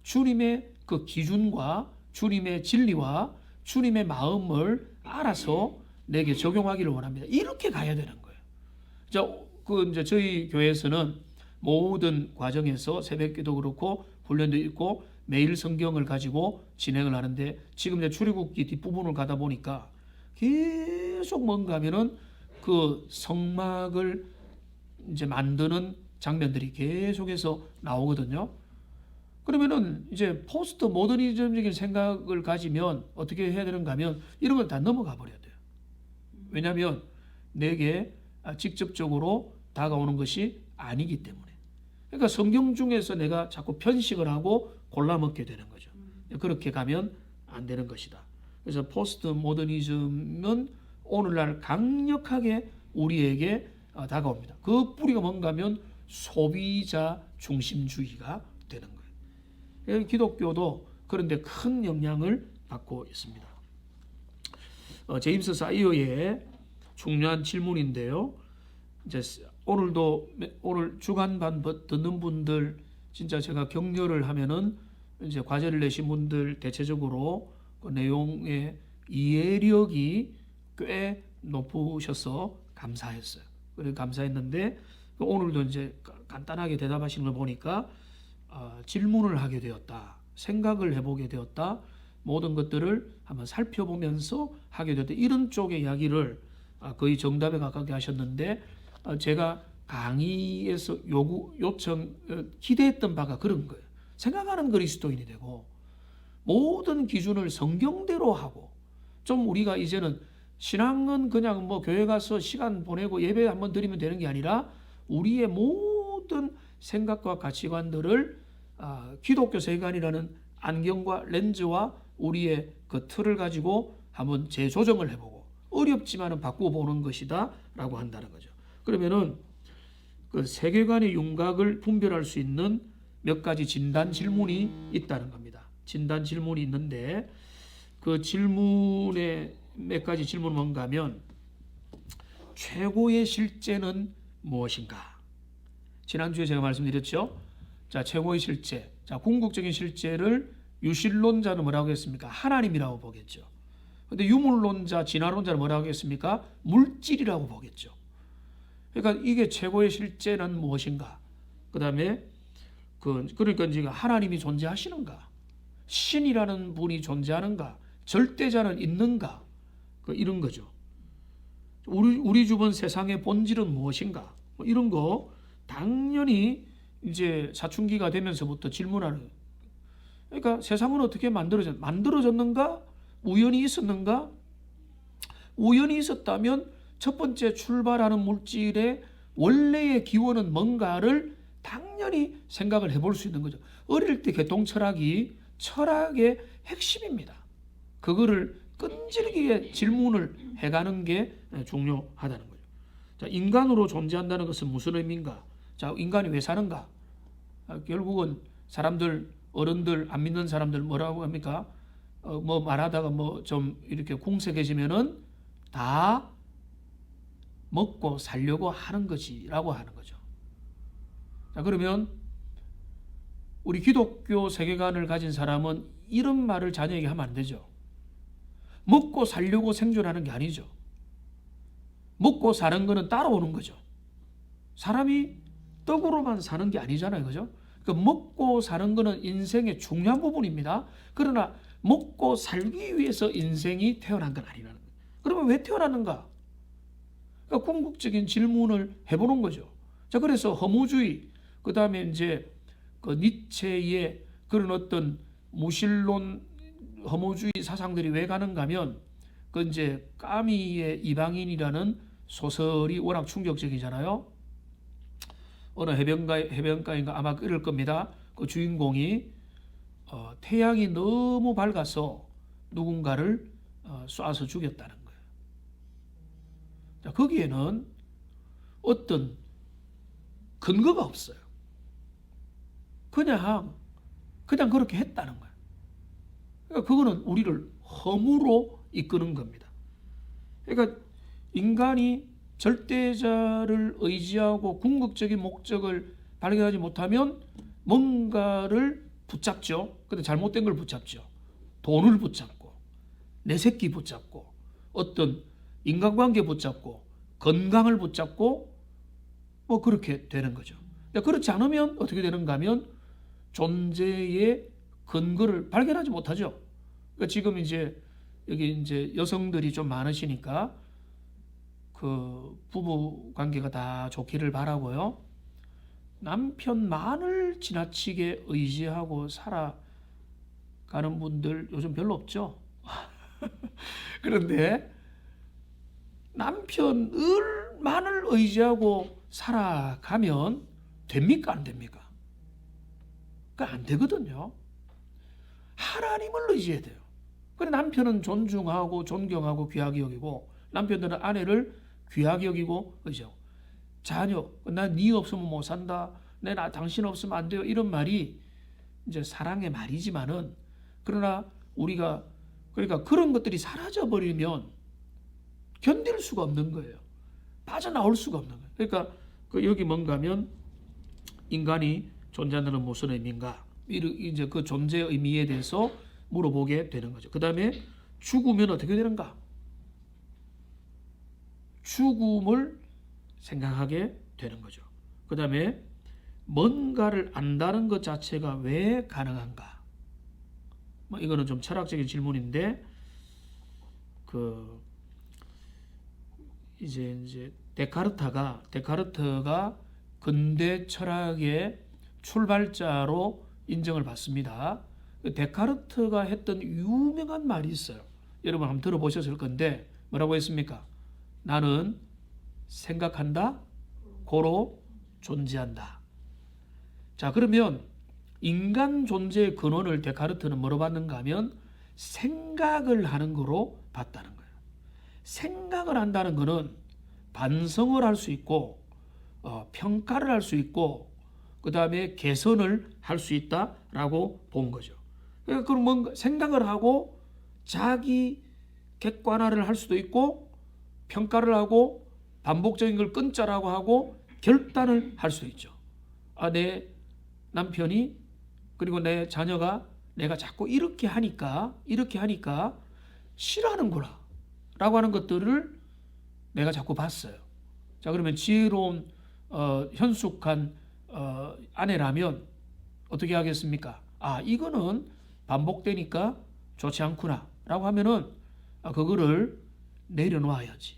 주님의 그 기준과 주님의 진리와 주님의 마음을 알아서 내게 적용하기를 원합니다. 이렇게 가야 되는 거예요. 이제 저희 교회에서는 모든 과정에서 새벽기도 그렇고 훈련도 있고 매일 성경을 가지고 진행을 하는데 지금 이제 출애굽기 뒷부분을 가다 보니까 계속 뭔가 하면은 그 성막을 이제 만드는 장면들이 계속해서 나오거든요. 그러면은 이제 포스트 모더니즘적인 생각을 가지면 어떻게 해야 되는가 하면 이런 걸 다 넘어가 버려야 돼요. 왜냐하면 내게 직접적으로 다가오는 것이 아니기 때문에. 그러니까 성경 중에서 내가 자꾸 편식을 하고 골라 먹게 되는 거죠. 그렇게 가면 안 되는 것이다. 그래서 포스트 모더니즘은 오늘날 강력하게 우리에게 다가옵니다. 그 뿌리가 뭔가 하면 소비자 중심주의가 되는 거예요. 기독교도 그런데 큰 영향을 받고 있습니다. 제임스 사이어의 중요한 질문인데요. 이제 오늘 주간반 듣는 분들 진짜 제가 격려를 하면은 이제 과제를 내신 분들 대체적으로 그 내용의 이해력이 꽤 높으셔서 감사했어요. 그래 감사했는데 오늘도 이제 간단하게 대답하시는 걸 보니까 질문을 하게 되었다. 생각을 해보게 되었다. 모든 것들을 한번 살펴보면서 하게 되었다. 이런 쪽의 이야기를 거의 정답에 가깝게 하셨는데 제가 강의에서 요청 기대했던 바가 그런 거예요. 생각하는 그리스도인이 되고 모든 기준을 성경대로 하고 좀 우리가 이제는 신앙은 그냥 뭐 교회 가서 시간 보내고 예배 한번 드리면 되는 게 아니라 우리의 모든 생각과 가치관들을 기독교 세계관이라는 안경과 렌즈와 우리의 그 틀을 가지고 한번 재조정을 해보고 어렵지만은 바꿔보는 것이다 라고 한다는 거죠. 그러면은 그 세계관의 윤곽을 분별할 수 있는 몇 가지 진단 질문이 있다는 겁니다. 진단 질문이 있는데 그 질문에 몇 가지 질문은 뭔가 하면 최고의 실제는 무엇인가? 지난주에 제가 말씀드렸죠. 자, 최고의 실제. 자, 궁극적인 실제를 유실론자는 뭐라고 했습니까? 하나님이라고 보겠죠. 근데 유물론자, 진화론자는 뭐라고 하겠습니까? 물질이라고 보겠죠. 그러니까 이게 최고의 실제는 무엇인가? 그다음에 그러니까 이제 하나님이 존재하시는가? 신이라는 분이 존재하는가? 절대자는 있는가? 이런 거죠. 우리 주변 세상의 본질은 무엇인가? 이런 거 당연히 이제 사춘기가 되면서부터 질문하는 거예요. 그러니까 세상은 어떻게 만들어졌는가? 우연히 있었는가? 우연히 있었다면 첫 번째 출발하는 물질의 원래의 기원은 뭔가를 당연히 생각을 해볼 수 있는 거죠. 어릴 때 개통철학이 철학의 핵심입니다. 그거를 끈질기게 질문을 해가는 게 중요하다는 거죠. 자, 인간으로 존재한다는 것은 무슨 의미인가? 자, 인간이 왜 사는가? 결국은 사람들, 어른들, 안 믿는 사람들 뭐라고 합니까? 뭐 말하다가 뭐 좀 이렇게 궁색해지면은 다 먹고 살려고 하는 것이라고 하는 거죠. 자, 그러면 우리 기독교 세계관을 가진 사람은 이런 말을 자녀에게 하면 안 되죠. 먹고 살려고 생존하는 게 아니죠. 먹고 사는 거는 따라오는 거죠. 사람이 떡으로만 사는 게 아니잖아요. 그죠? 그러니까 먹고 사는 거는 인생의 중요한 부분입니다. 그러나 먹고 살기 위해서 인생이 태어난 건 아니라는 거예요. 그러면 왜 태어났는가? 그러니까 궁극적인 질문을 해보는 거죠. 자, 그래서 허무주의, 그 다음에 이제 그 니체의 그런 어떤 무신론 허무주의 사상들이 왜 가는가 하면 그 이제 까미의 이방인이라는 소설이 워낙 충격적이잖아요. 어느 해변가인가 아마 이럴 겁니다. 그 주인공이 태양이 너무 밝아서 누군가를 쏴서 죽였다는 거예요. 자, 거기에는 어떤 근거가 없어요. 그냥 그렇게 했다는 거예요. 그러니까 그거는 우리를 허무로 이끄는 겁니다. 그러니까 인간이 절대자를 의지하고 궁극적인 목적을 발견하지 못하면 뭔가를 붙잡죠. 근데 잘못된 걸 붙잡죠. 돈을 붙잡고, 내 새끼 붙잡고, 어떤 인간관계 붙잡고, 건강을 붙잡고, 뭐 그렇게 되는 거죠. 그렇지 않으면 어떻게 되는가 하면 존재의 근거를 발견하지 못하죠. 그러니까 지금 이제 여기 이제 여성들이 좀 많으시니까 그 부부 관계가 다 좋기를 바라고요. 남편만을 지나치게 의지하고 살아가는 분들 요즘 별로 없죠. 그런데 남편을만을 의지하고 살아가면 됩니까? 안 됩니까? 그러니까 안 되거든요. 하나님을 의지해야 돼요. 그래 남편은 존중하고 존경하고 귀하게 여기고 남편들은 아내를 귀하게 여기고 의지하고 자녀 난 네 없으면 못 산다. 당신 없으면 안 돼요. 이런 말이 이제 사랑의 말이지만은 그러나 우리가 그러니까 그런 것들이 사라져 버리면 견딜 수가 없는 거예요. 빠져나올 수가 없는 거예요. 그러니까 여기 뭔가면 인간이 존재하는 무슨 의미인가? 이제 그 존재의 의미에 대해서 물어보게 되는 거죠. 그 다음에 죽으면 어떻게 되는가? 죽음을 생각하게 되는 거죠. 그 다음에 뭔가를 안다는 것 자체가 왜 가능한가? 뭐 이거는 좀 철학적인 질문인데 이제 데카르트가 근대 철학의 출발자로 인정을 받습니다. 데카르트가 했던 유명한 말이 있어요. 여러분 한번 들어보셨을 건데 뭐라고 했습니까? 나는 생각한다, 고로 존재한다. 자, 그러면 인간 존재의 근원을 데카르트는 뭐로 봤는가 하면 생각을 하는 거로 봤다는 거예요. 생각을 한다는 거는 반성을 할 수 있고 평가를 할 수 있고 그 다음에 개선을 할 수 있다라고 본 거죠. 그러니까 그럼 뭔가 생각을 하고 자기 객관화를 할 수도 있고 평가를 하고 반복적인 걸 끊자라고 하고 결단을 할 수 있죠. 내 남편이 그리고 내 자녀가 내가 자꾸 이렇게 하니까 싫어하는구나 라고 하는 것들을 내가 자꾸 봤어요. 자, 그러면 지혜로운 현숙한 아내라면 어떻게 하겠습니까? 이거는 반복되니까 좋지 않구나 라고 하면은 그거를 내려놓아야지.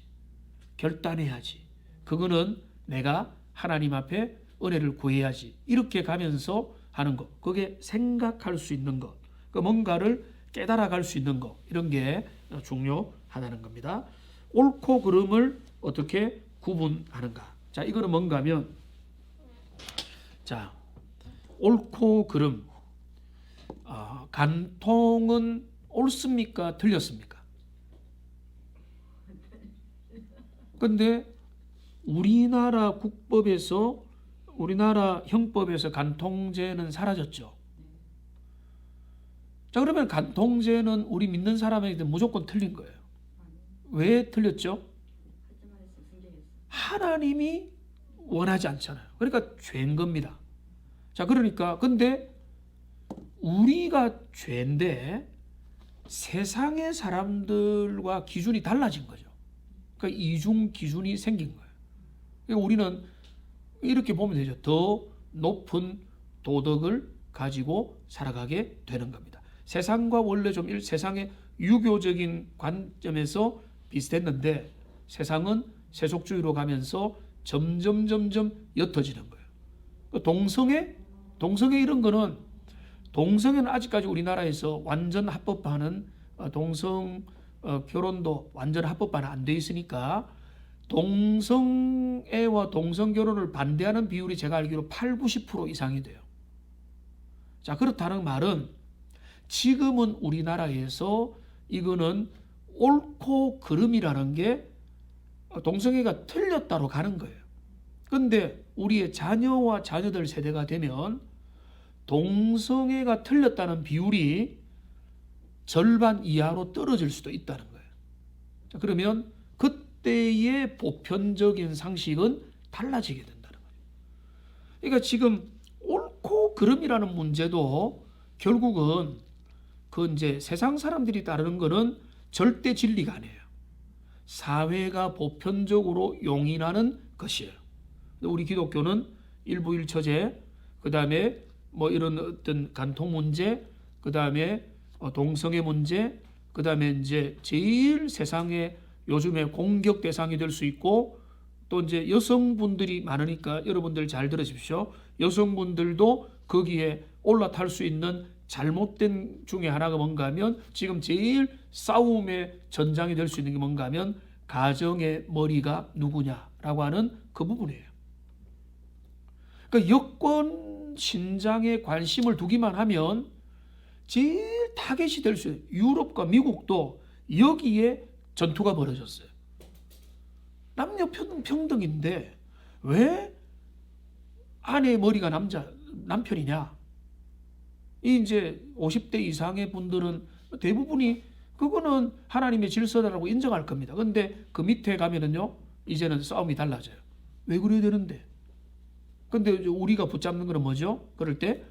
결단해야지. 그거는 내가 하나님 앞에 은혜를 구해야지. 이렇게 가면서 하는 것. 그게 생각할 수 있는 것. 뭔가를 깨달아갈 수 있는 것. 이런 게 중요하다는 겁니다. 옳고 그름을 어떻게 구분하는가. 자, 이거는 뭔가 하면 자, 옳고 그름. 간통은 옳습니까? 틀렸습니까? 근데 우리나라 국법에서 우리나라 형법에서 간통죄는 사라졌죠. 자, 그러면 간통죄는 우리 믿는 사람에게 무조건 틀린 거예요. 왜 틀렸죠? 하나님이 원하지 않잖아요. 그러니까 죄인 겁니다. 자, 그러니까 근데 우리가 죄인데 세상의 사람들과 기준이 달라진 거죠. 그러니까 이중 기준이 생긴 거예요. 그러니까 우리는 이렇게 보면 되죠. 더 높은 도덕을 가지고 살아가게 되는 겁니다. 세상과 원래 좀 세상의 유교적인 관점에서 비슷했는데 세상은 세속주의로 가면서 점점 옅어지는 거예요. 동성애 이런 거는 동성애는 아직까지 우리나라에서 완전 합법화는 동성 결혼도 완전 합법화는 안 돼 있으니까 동성애와 동성결혼을 반대하는 비율이 제가 알기로 80-90% 이상이 돼요. 자, 그렇다는 말은 지금은 우리나라에서 이거는 옳고 그름이라는 게 동성애가 틀렸다로 가는 거예요. 근데 우리의 자녀와 자녀들 세대가 되면 동성애가 틀렸다는 비율이 절반 이하로 떨어질 수도 있다는 거예요. 자, 그러면 그때의 보편적인 상식은 달라지게 된다는 거예요. 그러니까 지금 옳고 그름이라는 문제도 결국은 그 이제 세상 사람들이 따르는 거는 절대 진리가 아니에요. 사회가 보편적으로 용인하는 것이에요. 우리 기독교는 일부일처제, 그 다음에 뭐 이런 어떤 간통 문제, 그 다음에 동성애 문제, 그 다음에 이제 제일 세상에 요즘에 공격 대상이 될 수 있고, 또 이제 여성분들이 많으니까 여러분들 잘 들으십시오. 여성분들도 거기에 올라탈 수 있는 잘못된 중에 하나가 뭔가 하면, 지금 제일 싸움의 전장이 될 수 있는 게 뭔가 하면 가정의 머리가 누구냐라고 하는 그 부분이에요. 그러니까 여권 신장에 관심을 두기만 하면 제일 타겟이 될 수 있어요. 유럽과 미국도 여기에 전투가 벌어졌어요. 남녀 평등인데 왜 아내의 머리가 남편이냐? 이 이제 50대 이상의 분들은 대부분이 그거는 하나님의 질서다라고 인정할 겁니다. 근데 그 밑에 가면은요, 이제는 싸움이 달라져요. 왜 그래야 되는데? 근데 우리가 붙잡는 거는 뭐죠? 그럴 때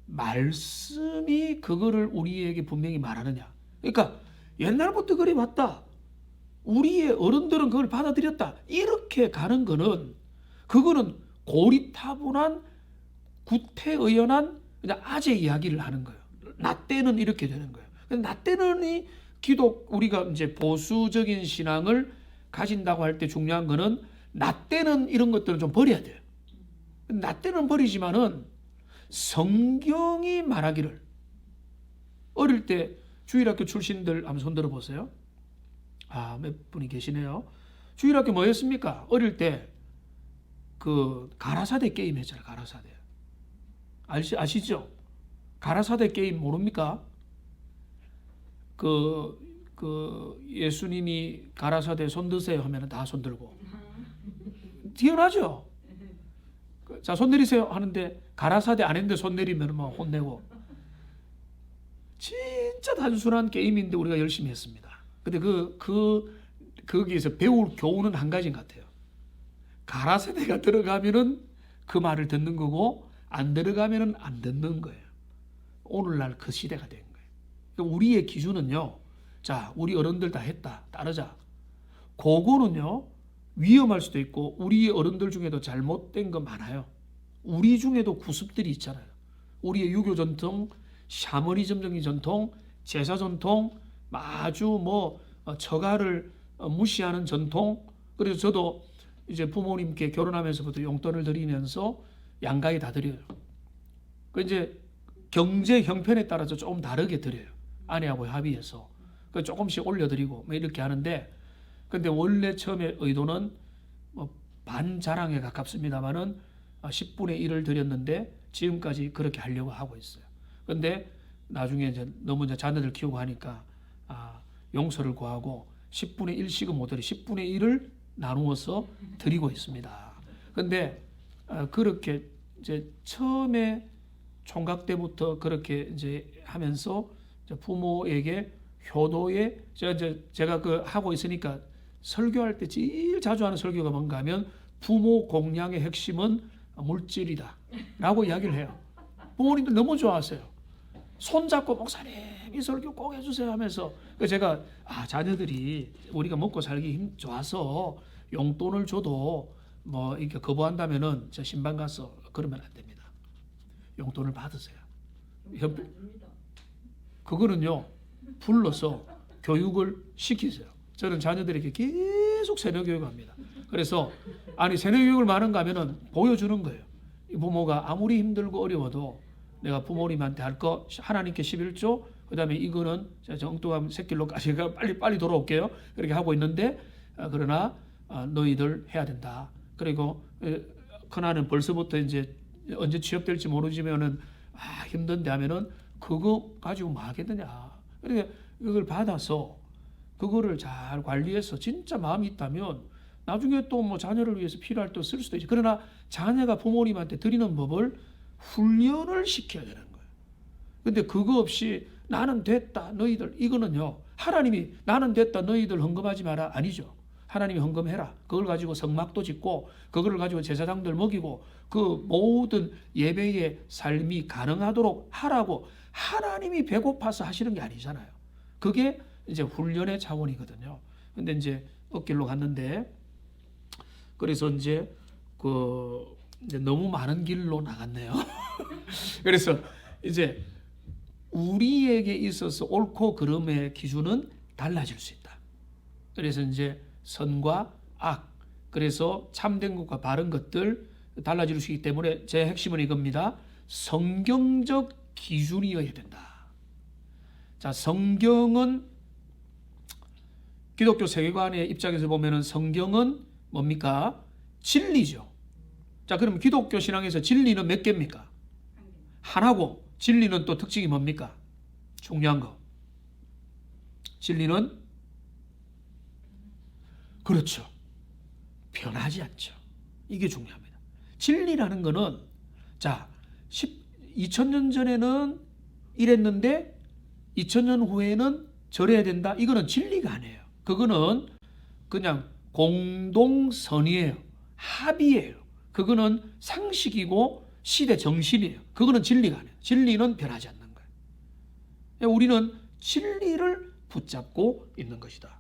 말씀이 그거를 우리에게 분명히 말하느냐. 그러니까 옛날부터 그래 왔다. 우리의 어른들은 그걸 받아들였다. 이렇게 가는 거는, 그거는 고리타분한 구태의연한 그냥 아재 이야기를 하는 거예요. 나 때는 이렇게 되는 거예요. 나 때는 우리가 이제 보수적인 신앙을 가진다고 할 때 중요한 거는 나 때는 이런 것들은 좀 버려야 돼요. 나 때는 버리지만은 성경이 말하기를, 어릴 때 주일학교 출신들 한번 손 들어보세요. 몇 분이 계시네요. 주일학교 뭐였습니까? 어릴 때 그 가라사대 게임 했잖아요. 가라사대. 아시죠? 가라사대 게임 모릅니까? 그 예수님이 가라사대 손 드세요 하면 다 손 들고. 뛰어나죠? 자, 손 내리세요 하는데 가라사대 안 했는데 손 내리면 막 혼내고. 진짜 단순한 게임인데 우리가 열심히 했습니다. 근데 거기에서 배울 교훈은 한 가지인 것 같아요. 가라사대가 들어가면은 그 말을 듣는 거고, 안 들어가면은 안 듣는 거예요. 오늘날 그 시대가 된 거예요. 그러니까 우리의 기준은요, 자, 우리 어른들 다 했다, 따르자. 그거는요, 위험할 수도 있고, 우리 어른들 중에도 잘못된 거 많아요. 우리 중에도 구습들이 있잖아요. 우리의 유교 전통, 샤머니즘적인 전통, 제사 전통, 아주 처가를 무시하는 전통. 그래서 저도 이제 부모님께 결혼하면서부터 용돈을 드리면서 양가에 다 드려요. 그 이제 경제 형편에 따라서 조금 다르게 드려요. 아내하고 합의해서. 그 조금씩 올려드리고 이렇게 하는데, 근데 원래 처음에 의도는 반자랑에 가깝습니다만은 10분의 1을 드렸는데 지금까지 그렇게 하려고 하고 있어요. 근데 나중에 이제 너무 이제 자녀들 키우고 하니까 용서를 구하고 10분의 1씩은 못 드려 10분의 1을 나누어서 드리고 있습니다. 근데 그렇게 이제 처음에 총각 때부터 그렇게 이제 하면서 부모에게 효도에 제가 그 하고 있으니까 설교할 때 제일 자주 하는 설교가 뭔가 하면 부모 공양의 핵심은 물질이다 라고 이야기를 해요. 부모님들 너무 좋아하세요. 손잡고 목사님 이 설교 꼭 해주세요 하면서, 제가 자녀들이 우리가 먹고 살기 좋아서 용돈을 줘도 이렇게 거부한다면은 저 신방 가서 그러면 안 됩니다. 용돈을 받으세요. 그거는요, 불러서 교육을 시키세요. 저는 자녀들에게 계속 세뇌 교육합니다. 그래서 세뇌 교육을 많은가 하면은 보여주는 거예요. 이 부모가 아무리 힘들고 어려워도 내가 부모님한테 할 거 하나님께 11조, 그다음에 이거는 엉뚱한 새끼로까지 빨리 돌아올게요. 그렇게 하고 있는데, 그러나 너희들 해야 된다. 그리고 큰아는 벌써부터 이제 언제 취업될지 모르지면은 힘든데 하면은 그거 가지고 뭐 하겠느냐. 그러니까 이걸 받아서 그거를 잘 관리해서 진짜 마음이 있다면 나중에 또 자녀를 위해서 필요할 때 쓸 수도 있지. 그러나 자녀가 부모님한테 드리는 법을 훈련을 시켜야 되는 거예요. 근데 그거 없이 나는 됐다 너희들, 이거는요, 하나님이 나는 됐다 너희들 헌금하지 마라 아니죠. 하나님이 헌금해라. 그걸 가지고 성막도 짓고 그걸 가지고 제사장들 먹이고 그 모든 예배의 삶이 가능하도록 하라고 하나님이 배고파서 하시는 게 아니잖아요. 그게 이제 훈련의 차원이거든요. 근데 이제 엇길로 갔는데 그래서 이제 이제 너무 많은 길로 나갔네요. 그래서 이제 우리에게 있어서 옳고 그름의 기준은 달라질 수 있다. 그래서 이제 선과 악, 그래서 참된 것과 바른 것들 달라질 수 있기 때문에 제 핵심은 이겁니다. 성경적 기준이어야 된다. 자, 성경은 기독교 세계관의 입장에서 보면은 성경은 뭡니까? 진리죠. 자, 그럼 기독교 신앙에서 진리는 몇 개입니까? 하나고, 진리는 또 특징이 뭡니까? 중요한 거. 진리는 그렇죠. 변하지 않죠. 이게 중요합니다. 진리라는 거는 자, 2000년 전에는 이랬는데 2000년 후에는 저래야 된다. 이거는 진리가 아니에요. 그거는 그냥 공동선이에요. 합의예요. 그거는 상식이고 시대 정신이에요. 그거는 진리가 아니에요. 진리는 변하지 않는 거예요. 우리는 진리를 붙잡고 있는 것이다.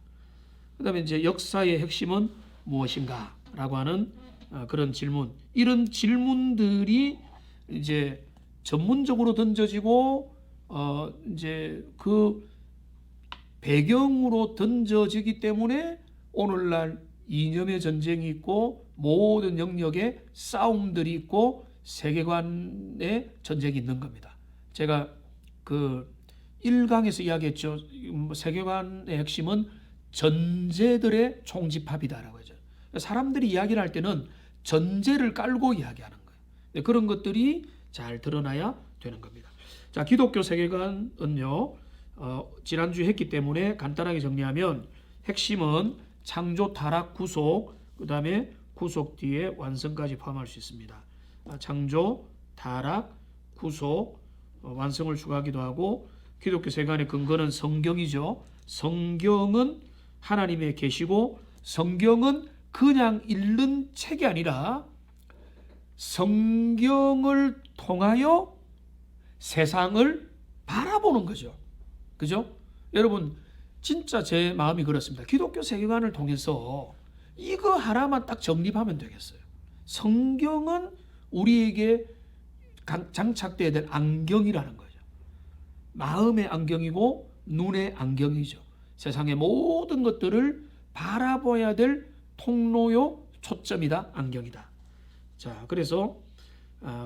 그 다음에 이제 역사의 핵심은 무엇인가? 라고 하는 그런 질문. 이런 질문들이 이제 전문적으로 던져지고, 이제 그 배경으로 던져지기 때문에 오늘날 이념의 전쟁이 있고, 모든 영역에 싸움들이 있고, 세계관의 전쟁이 있는 겁니다. 제가 그 1강에서 이야기했죠. 세계관의 핵심은 전제들의 총집합이다라고 하죠. 사람들이 이야기를 할 때는 전제를 깔고 이야기하는 거예요. 그런 것들이 잘 드러나야 되는 겁니다. 자, 기독교 세계관은요, 지난주에 했기 때문에 간단하게 정리하면 핵심은 창조, 타락, 구속, 그 다음에 구속 뒤에 완성까지 포함할 수 있습니다. 창조, 타락, 구속, 완성을 추구하기도 하고, 기독교 세계관의 근거는 성경이죠. 성경은 하나님의 계시고, 성경은 그냥 읽는 책이 아니라 성경을 통하여 세상을 바라보는 거죠. 그죠? 여러분, 진짜 제 마음이 그렇습니다. 기독교 세계관을 통해서 이거 하나만 딱 정립하면 되겠어요. 성경은 우리에게 장착되어야 될 안경이라는 거죠. 마음의 안경이고 눈의 안경이죠. 세상의 모든 것들을 바라봐야 될 통로요, 초점이다, 안경이다. 자, 그래서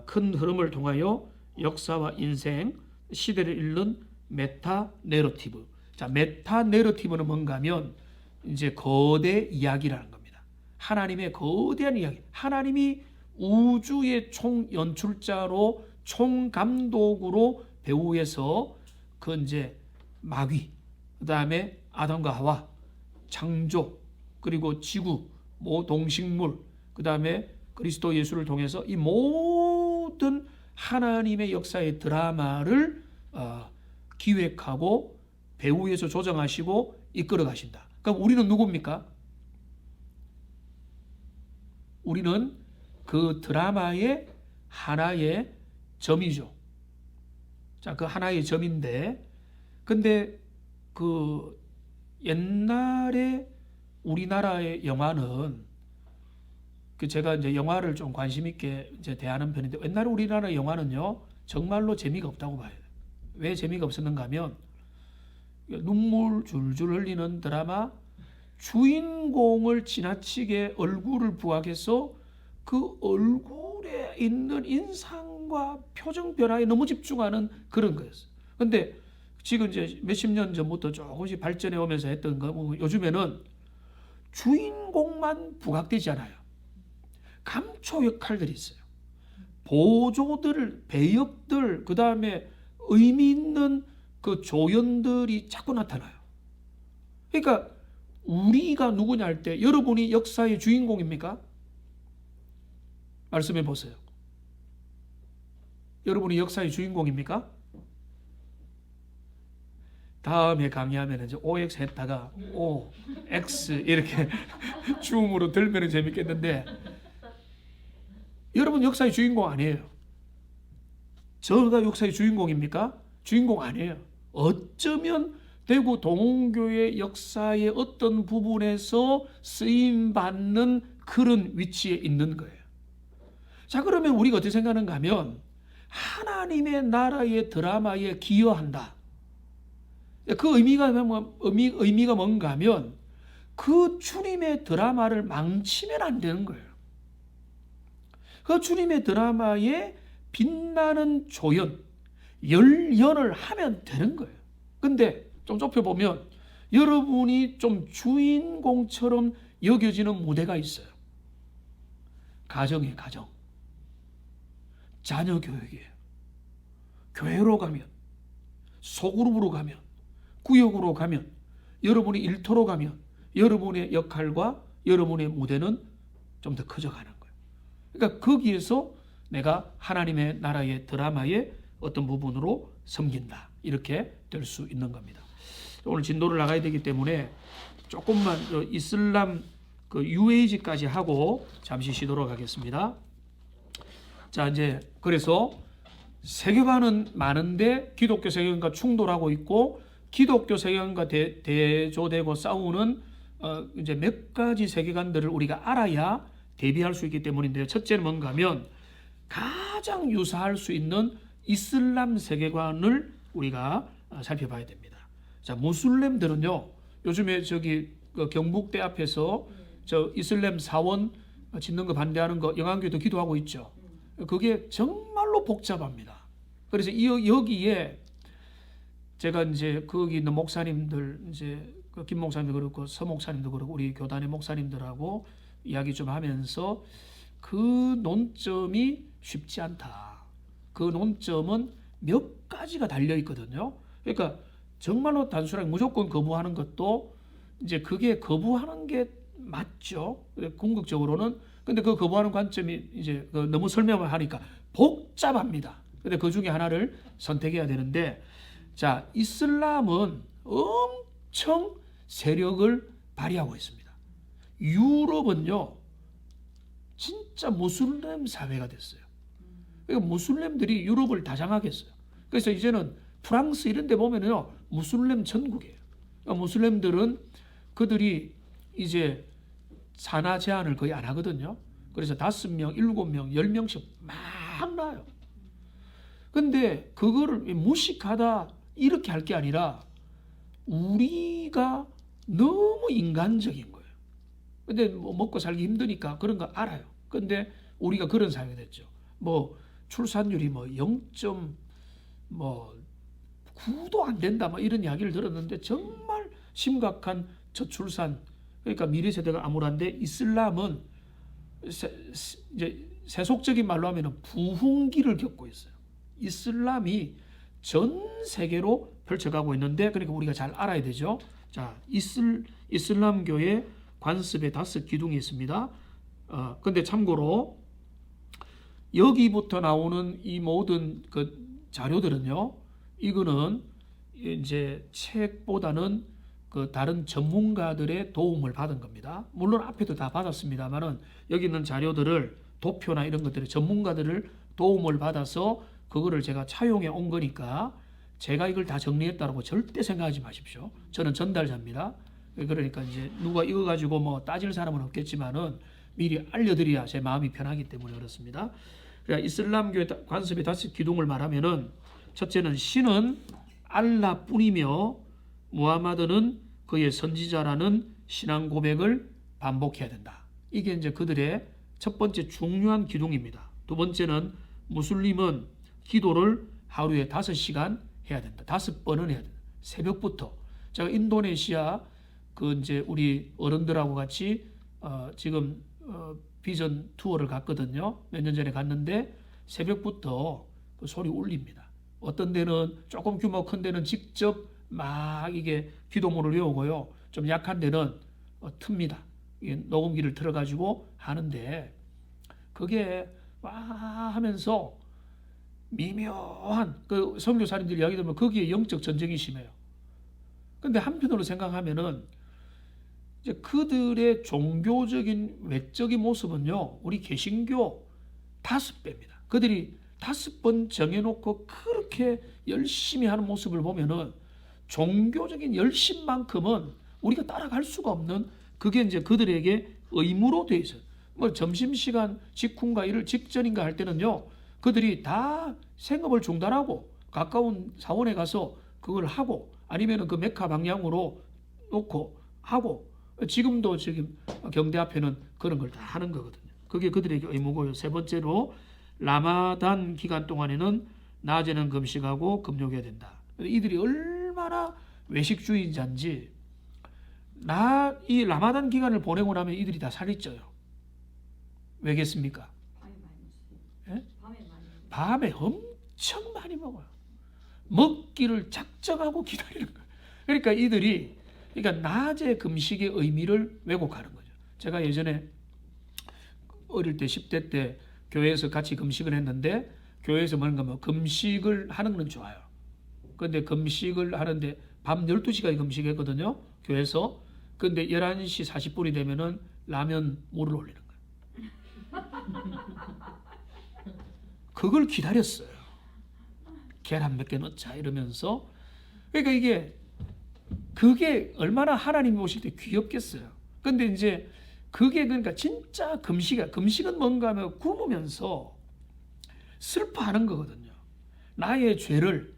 큰 흐름을 통하여 역사와 인생, 시대를 읽는 메타 내러티브. 자, 메타 내러티브는 뭔가 하면 이제 거대 이야기라는 겁니다. 하나님의 거대한 이야기. 하나님이 우주의 총 연출자로, 총 감독으로 배후에서 그 이제 마귀, 그 다음에 아담과 하와, 창조, 그리고 지구, 동식물, 그 다음에 그리스도 예수를 통해서 이 모든 하나님의 역사의 드라마를 기획하고 배후에서 조정하시고 이끌어 가신다. 그럼 우리는 누굽니까? 우리는 그 드라마의 하나의 점이죠. 자, 그 하나의 점인데, 근데 그 옛날에 우리나라의 영화는 그 제가 이제 영화를 좀 관심 있게 이제 대하는 편인데, 옛날에 우리나라 영화는요 정말로 재미가 없다고 봐요. 왜 재미가 없었는가 하면 눈물 줄줄 흘리는 드라마, 주인공을 지나치게 얼굴을 부각해서 그 얼굴에 있는 인상과 표정 변화에 너무 집중하는 그런 거였어요. 근데 지금 이제 몇십 년 전부터 조금씩 발전해 오면서 했던 거, 요즘에는 주인공만 부각되지 않아요. 감초 역할들이 있어요. 보조들, 배역들, 그 다음에 의미 있는 그 조연들이 자꾸 나타나요. 그러니까 우리가 누구냐 할 때 여러분이 역사의 주인공입니까? 말씀해 보세요. 여러분이 역사의 주인공입니까? 다음에 강의하면 이제 OX 했다가 O, X 이렇게 줌으로 들면 재밌겠는데 여러분 역사의 주인공 아니에요. 저가 역사의 주인공입니까? 주인공 아니에요. 어쩌면 대구 동원교회 역사의 어떤 부분에서 쓰임받는 그런 위치에 있는 거예요. 자, 그러면 우리가 어떻게 생각하는가 하면 하나님의 나라의 드라마에 기여한다. 그 의미가 뭔가 하면 그 주님의 드라마를 망치면 안 되는 거예요. 그 주님의 드라마에 빛나는 조연, 열연을 하면 되는 거예요. 근데 좀 좁혀보면 여러분이 좀 주인공처럼 여겨지는 무대가 있어요. 가정이에요, 가정. 자녀 교육이에요. 교회로 가면, 소그룹으로 가면, 구역으로 가면, 여러분이 일터로 가면 여러분의 역할과 여러분의 무대는 좀 더 커져가는 거예요. 그러니까 거기에서 내가 하나님의 나라의 드라마의 어떤 부분으로 섬긴다. 이렇게 될 수 있는 겁니다. 오늘 진도를 나가야 되기 때문에 조금만 이슬람 그 UAG까지 하고 잠시 쉬도록 하겠습니다. 자, 이제 그래서 세계관은 많은데 기독교 세계관과 충돌하고 있고 기독교 세계관과 대조되고 싸우는 이제 몇 가지 세계관들을 우리가 알아야 대비할 수 있기 때문인데요. 첫째는 뭔가 하면 가장 유사할 수 있는 이슬람 세계관을 우리가 살펴봐야 됩니다. 자, 무슬림들은요, 요즘에 저기 경북대 앞에서 저 이슬람 사원 짓는 거 반대하는 거 영안교회도 기도하고 있죠. 그게 정말로 복잡합니다. 그래서 여기에 제가 이제 거기 있는 목사님들, 이제 김 목사님도 그렇고 서 목사님도 그렇고 우리 교단의 목사님들하고 이야기 좀 하면서 그 논점이 쉽지 않다. 그 논점은 몇 가지가 달려 있거든요. 그러니까 정말로 단순하게 무조건 거부하는 것도 이제 그게 거부하는 게 맞죠. 궁극적으로는. 근데 그 거부하는 관점이 이제 너무 설명을 하니까 복잡합니다. 근데 그 중에 하나를 선택해야 되는데, 자, 이슬람은 엄청 세력을 발휘하고 있습니다. 유럽은요, 진짜 무슬림 사회가 됐어요. 그러니까 무슬림들이 유럽을 다 장악했어요. 그래서 이제는 프랑스 이런 데 보면요, 무슬림 천국이에요. 그러니까 무슬림들은 그들이 이제 산하 제한을 거의 안 하거든요. 그래서 5명, 7명, 10명씩 막 나요. 근데 그거를 무식하다 이렇게 할 게 아니라 우리가 너무 인간적인 거예요. 근데 뭐 먹고 살기 힘드니까 그런 거 알아요. 근데 우리가 그런 사회가 됐죠. 뭐 출산율이 뭐 0.9도 안 된다 뭐 이런 이야기를 들었는데 정말 심각한 저출산, 그러니까 미래 세대가 암울한데 이슬람은 이제 세속적인 말로 하면 부흥기를 겪고 있어요. 이슬람이 전 세계로 펼쳐가고 있는데, 그러니까 우리가 잘 알아야 되죠. 자, 이슬람교의 관습에 5 기둥이 있습니다. 근데 참고로 여기부터 나오는 이 모든 그 자료들은요, 이거는 이제 책보다는 그 다른 전문가들의 도움을 받은 겁니다. 물론 앞에도 다 받았습니다만은 여기 있는 자료들을 도표나 이런 것들을 전문가들을 도움을 받아서 그거를 제가 차용해 온 거니까 제가 이걸 다 정리했다고 절대 생각하지 마십시오. 저는 전달자입니다. 그러니까 이제 누가 이거 가지고 뭐 따질 사람은 없겠지만은 미리 알려드려야 제 마음이 편하기 때문에 그렇습니다. 그러니까 이슬람교의 관습의 5 기둥을 말하면은 첫째는 신은 알라뿐이며 무하마드는 그의 선지자라는 신앙 고백을 반복해야 된다. 이게 이제 그들의 첫 번째 중요한 기둥입니다. 두 번째는 무슬림은 기도를 하루에 5시간 해야 된다. 5번은 해야 된다. 새벽부터. 제가 인도네시아 그 이제 우리 어른들하고 같이 지금 비전 투어를 갔거든요. 몇 년 전에 갔는데 새벽부터 그 소리 울립니다. 어떤 데는 조금 규모 큰 데는 직접 막 이게 기도문을 외우고요. 좀 약한 데는 틉니다. 이게 녹음기를 틀어가지고 하는데 그게 와 하면서 미묘한 그 선교사님들 이야기 들으면 거기에 영적 전쟁이 심해요. 근데 한편으로 생각하면은 이제 그들의 종교적인 외적인 모습은요, 우리 개신교 5배입니다. 그들이 5번 정해놓고 그렇게 열심히 하는 모습을 보면은 종교적인 열심만큼은 우리가 따라갈 수가 없는, 그게 이제 그들에게 의무로 돼 있어요. 뭐 점심시간 직후인가 이를 직전인가 할 때는요, 그들이 다 생업을 중단하고 가까운 사원에 가서 그걸 하고, 아니면은 그 메카 방향으로 놓고 하고, 지금도 지금 경대 앞에는 그런 걸 다 하는 거거든요. 그게 그들에게 의무고요. 세 번째로 라마단 기간 동안에는 낮에는 금식하고 금욕해야 된다. 이들이 얼마나 외식주의자인지, 이 라마단 기간을 보내고 나면 이들이 다 살이 쪄요. 왜겠습니까? 밤에 많이 먹어요. 예? 밤에 많이 먹어요. 밤에 엄청 많이 먹어요. 먹기를 작정하고 기다리는 거예요. 그러니까 이들이, 그러니까 낮에 금식의 의미를 왜곡하는 거죠. 제가 예전에 어릴 때 10대 때 교회에서 같이 금식을 했는데, 교회에서 뭔가 뭐 금식을 하는 건 좋아요. 근데 금식을 하는데 밤 12시까지 금식했거든요, 교회에서. 근데 11시 40분이 되면은 라면 물을 올리는 거예요. 그걸 기다렸어요. 계란 몇 개 넣자 이러면서. 그러니까 그게 얼마나 하나님이 오실 때 귀엽겠어요. 근데 이제 그게 그러니까 진짜 금식은 뭔가 하면 굶으면서 슬퍼하는 거거든요. 나의 죄를,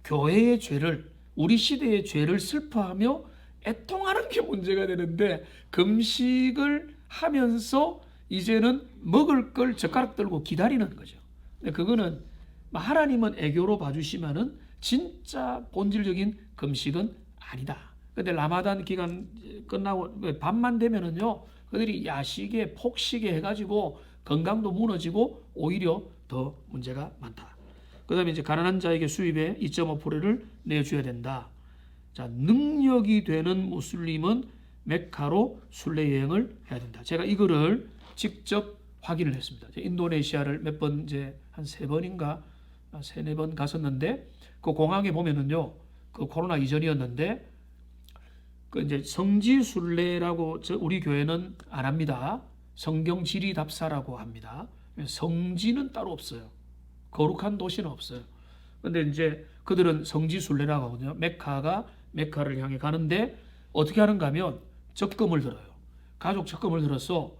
교회의 죄를, 우리 시대의 죄를 슬퍼하며 애통하는 게 문제가 되는데, 금식을 하면서 이제는 먹을 걸 젓가락 들고 기다리는 거죠. 근데 그거는 하나님은 애교로 봐주시면은 진짜 본질적인 금식은 아니다. 근데 라마단 기간 끝나고 밤만 되면은요, 그들이 야식에 폭식에 해가지고 건강도 무너지고 오히려 더 문제가 많다. 그 다음에 이제 가난한 자에게 수입의 2.5%를 내줘야 된다. 자, 능력이 되는 무슬림은 메카로 순례 여행을 해야 된다. 제가 이거를 직접 확인을 했습니다. 인도네시아를 몇 번, 이제 한 3번인가 3-4번 갔었는데, 그 공항에 보면은요, 그 코로나 이전이었는데, 그 이제 성지 순례라고 우리 교회는 안 합니다. 성경 지리답사라고 합니다. 성지는 따로 없어요. 거룩한 도시는 없어요. 근데 이제 그들은 성지 순례라고 하거든요. 메카를 향해 가는데 어떻게 하는가 하면 적금을 들어요. 가족 적금을 들어서,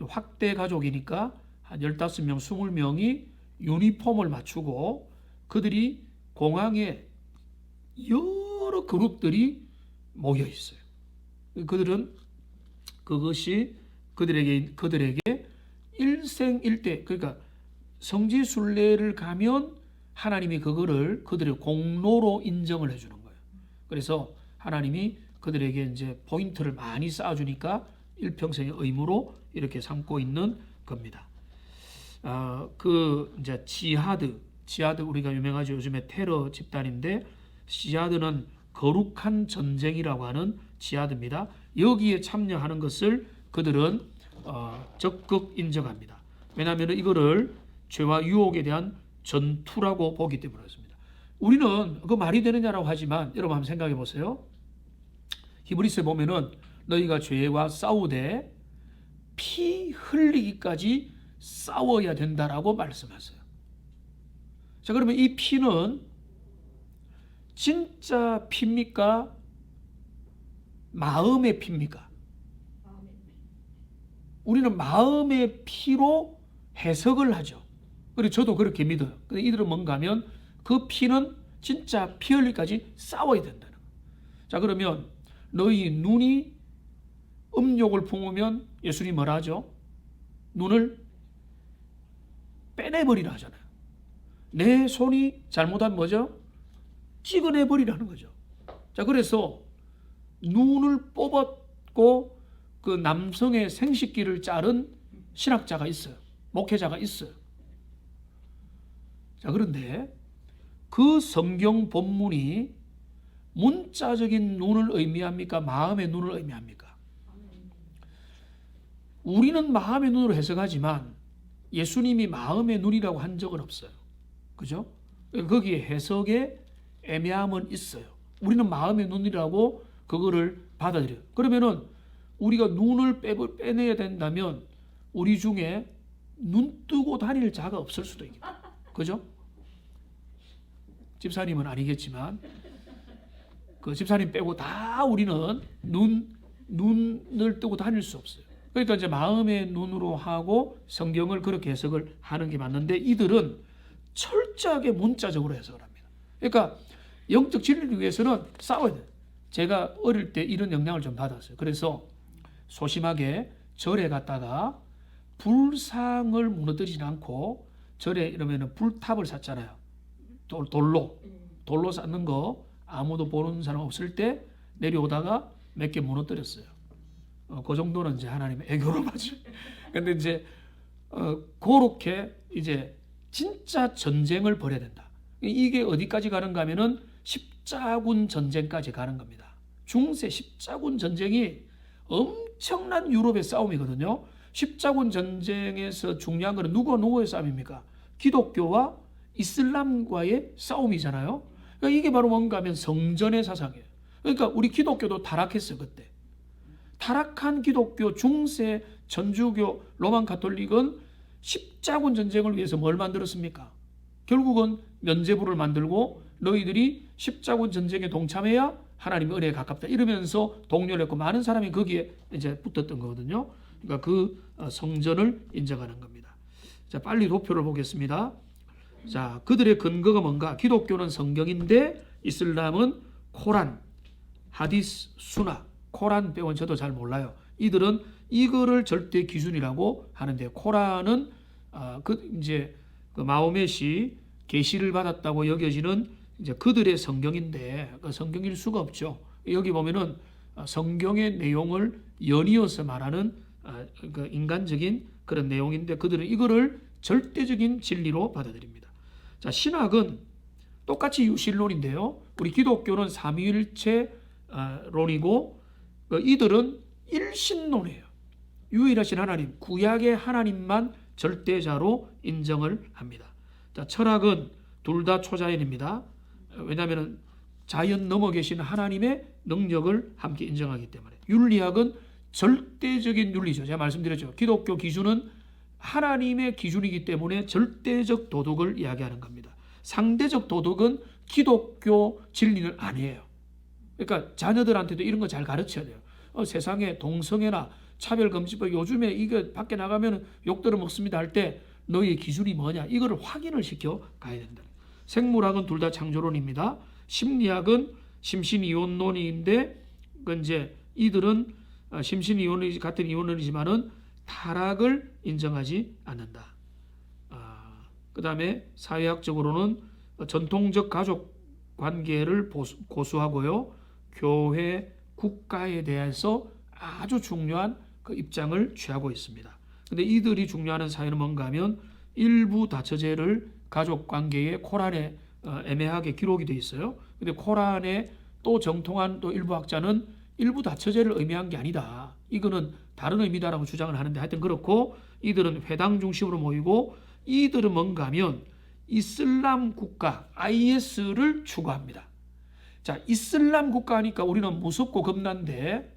확대 가족이니까 한 15명, 20명이 유니폼을 맞추고 그들이 공항에 여러 그룹들이 모여 있어요. 그들은 그것이 그들에게 일생일대, 그러니까 성지 순례를 가면 하나님이 그거를 그들의 공로로 인정을 해주는 거예요. 그래서 하나님이 그들에게 이제 포인트를 많이 쌓아주니까 일평생의 의무로 이렇게 삼고 있는 겁니다. 이제 지하드 우리가 유명하죠. 요즘에 테러 집단인데, 지하드는 거룩한 전쟁이라고 하는 지하드입니다. 여기에 참여하는 것을 그들은 적극 인정합니다. 왜냐하면 이거를 죄와 유혹에 대한 전투라고 보기 때문에 그렇습니다. 우리는 그 말이 되느냐라고 하지만, 여러분 한번 생각해 보세요. 히브리서에 보면은 너희가 죄와 싸우되 피 흘리기까지 싸워야 된다라고 말씀하세요. 자, 그러면 이 피는 진짜 피입니까? 마음의 피입니까? 우리는 마음의 피로 해석을 하죠. 그리고 저도 그렇게 믿어요. 근데 이들은 뭔가 하면 그 피는 진짜 피 흘리기까지 싸워야 된다는 거예요. 자, 그러면 너희 눈이 음욕을 품으면 예수님이 뭐라 하죠? 눈을 빼내버리라 하잖아요. 내 손이 잘못하면 뭐죠? 찍어내버리라는 거죠. 자, 그래서 눈을 뽑았고 그 남성의 생식기를 자른 신학자가 있어요. 목회자가 있어요. 자, 그런데 그 성경 본문이 문자적인 눈을 의미합니까? 마음의 눈을 의미합니까? 우리는 마음의 눈으로 해석하지만 예수님이 마음의 눈이라고 한 적은 없어요. 그죠? 거기에 해석에 애매함은 있어요. 우리는 마음의 눈이라고 그거를 받아들여요. 그러면은 우리가 눈을 빼내야 된다면 우리 중에 눈 뜨고 다닐 자가 없을 수도 있겠다. 그죠? 집사님은 아니겠지만 그 집사님 빼고 다 우리는 눈을 뜨고 다닐 수 없어요. 그러니까 이제 마음의 눈으로 하고 성경을 그렇게 해석을 하는 게 맞는데 이들은 철저하게 문자적으로 해석을 합니다. 그러니까 영적 진리를 위해서는 싸워야 돼요. 제가 어릴 때 이런 영향을 좀 받았어요. 그래서 소심하게 절에 갔다가 불상을 무너뜨리지 않고 절에 이러면 불탑을 샀잖아요. 돌로 쌓는 거 아무도 보는 사람 없을 때 내려오다가 몇 개 무너뜨렸어요. 그 정도는 이제 하나님의 애교로 맞죠. 근데 이제 그렇게 이제 진짜 전쟁을 벌여야 된다. 이게 어디까지 가는가 하면은 십자군 전쟁까지 가는 겁니다. 중세 십자군 전쟁이 엄청난 유럽의 싸움이거든요. 십자군 전쟁에서 중요한 것은 누구의 싸움입니까? 기독교와 이슬람과의 싸움이잖아요. 그러니까 이게 바로 뭔가 하면 성전의 사상이에요. 그러니까 우리 기독교도 타락했어요, 그때. 타락한 기독교, 중세, 천주교, 로만 가톨릭은 십자군 전쟁을 위해서 뭘 만들었습니까? 결국은 면죄부를 만들고 너희들이 십자군 전쟁에 동참해야 하나님의 은혜에 가깝다. 이러면서 독려를 했고 많은 사람이 거기에 이제 붙었던 거거든요. 그러니까 그 성전을 인정하는 겁니다. 자, 빨리 도표를 보겠습니다. 자, 그들의 근거가 뭔가? 기독교는 성경인데 이슬람은 코란, 하디스, 수나, 코란 빼고는 저도 잘 몰라요. 이들은 이거를 절대 기준이라고 하는데 코란은 이제 그 마호멧이 계시를 받았다고 여겨지는 이제 그들의 성경인데 그 성경일 수가 없죠. 여기 보면은 성경의 내용을 연이어서 말하는 그 인간적인 그런 내용인데 그들은 이거를 절대적인 진리로 받아들입니다. 자, 신학은 똑같이 유실론인데요. 우리 기독교는 삼위일체론이고 이들은 일신론이에요. 유일하신 하나님, 구약의 하나님만 절대자로 인정을 합니다. 자, 철학은 둘 다 초자연입니다. 왜냐하면 자연 넘어 계신 하나님의 능력을 함께 인정하기 때문에. 윤리학은 절대적인 윤리죠. 제가 말씀드렸죠. 기독교 기준은 하나님의 기준이기 때문에 절대적 도덕을 이야기하는 겁니다. 상대적 도덕은 기독교 진리는 아니에요. 그러니까 자녀들한테도 이런 거 잘 가르쳐야 돼요. 세상에 동성애나 차별금지법 요즘에 이거 밖에 나가면 욕 들어먹습니다 할 때 너희의 기준이 뭐냐 이거를 확인을 시켜 가야 된다. 생물학은 둘 다 창조론입니다. 심리학은 심신이원론인데 이제 이들은 심신이원이 같은 이원론이지만은 타락을 인정하지 않는다. 그 다음에 사회학적으로는 전통적 가족 관계를 고수하고요. 교회, 국가에 대해서 아주 중요한 그 입장을 취하고 있습니다. 근데 이들이 중요한 사유는 뭔가 하면 일부 다처제를 가족 관계에 코란에 애매하게 기록이 되어 있어요. 근데 코란에 또 정통한 또 일부 학자는 일부 다처제를 의미한 게 아니다. 이거는 다른 의미다라고 주장을 하는데 하여튼 그렇고 이들은 회당 중심으로 모이고 이들은 뭔가 하면 이슬람 국가 IS를 추구합니다. 자, 이슬람 국가 하니까 우리는 무섭고 겁난데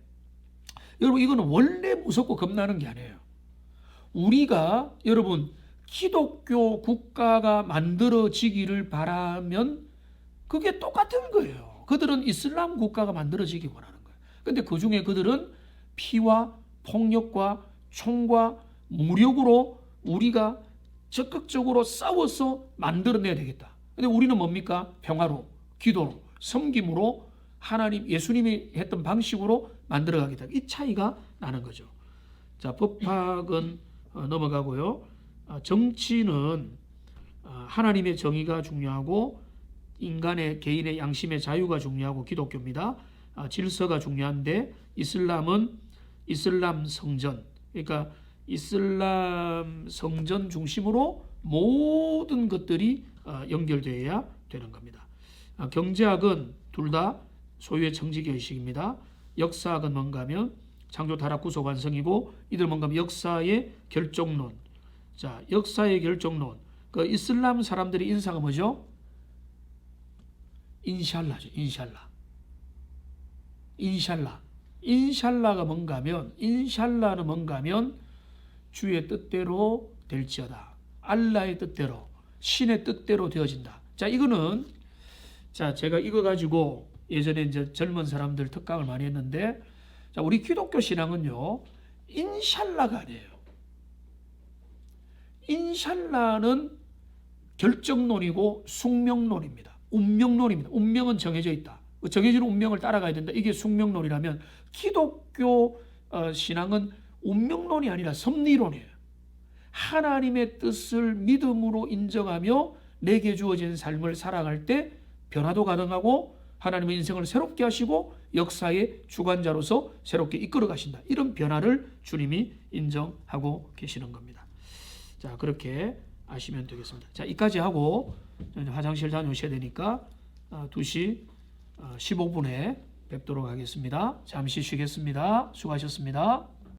여러분 이거는 원래 무섭고 겁나는 게 아니에요. 우리가 여러분 기독교 국가가 만들어지기를 바라면 그게 똑같은 거예요. 그들은 이슬람 국가가 만들어지기 원하는 거예요. 근데 그 중에 그들은 피와 폭력과 총과 무력으로 우리가 적극적으로 싸워서 만들어내야 되겠다. 근데 우리는 뭡니까? 평화로, 기도로, 섬김으로 하나님, 예수님이 했던 방식으로 만들어가겠다. 이 차이가 나는 거죠. 자, 법학은 넘어가고요. 정치는 하나님의 정의가 중요하고 인간의 개인의 양심의 자유가 중요하고 기독교입니다. 질서가 중요한데 이슬람은 이슬람 성전, 그러니까 이슬람 성전 중심으로 모든 것들이 연결되어야 되는 겁니다. 경제학은 둘 다 소유의 청지기의식입니다. 역사학은 뭔가 하면 창조 타락 구속 완성이고 이들 뭔가 하면 역사의 결정론. 자, 역사의 결정론. 그 이슬람 사람들의 인사가 뭐죠? 인샬라죠. 인샬라. 인샬라. 인샬라가 뭔가면 인샬라는 뭔가면 주의 뜻대로 될지어다. 알라의 뜻대로, 신의 뜻대로 되어진다. 자, 이거는 제가 이거 가지고 예전에 이제 젊은 사람들 특강을 많이 했는데, 자, 우리 기독교 신앙은요, 인샬라가 아니에요. 인샬라는 결정론이고 숙명론입니다. 운명론입니다. 운명은 정해져 있다. 정해지는 운명을 따라가야 된다. 이게 숙명론이라면 기독교 신앙은 운명론이 아니라 섭리론이에요. 하나님의 뜻을 믿음으로 인정하며 내게 주어진 삶을 살아갈 때 변화도 가능하고 하나님의 인생을 새롭게 하시고 역사의 주관자로서 새롭게 이끌어 가신다. 이런 변화를 주님이 인정하고 계시는 겁니다. 자, 그렇게 아시면 되겠습니다. 자, 이까지 하고 화장실 다녀오셔야 되니까 2시 15분에 뵙도록 하겠습니다. 잠시 쉬겠습니다. 수고하셨습니다.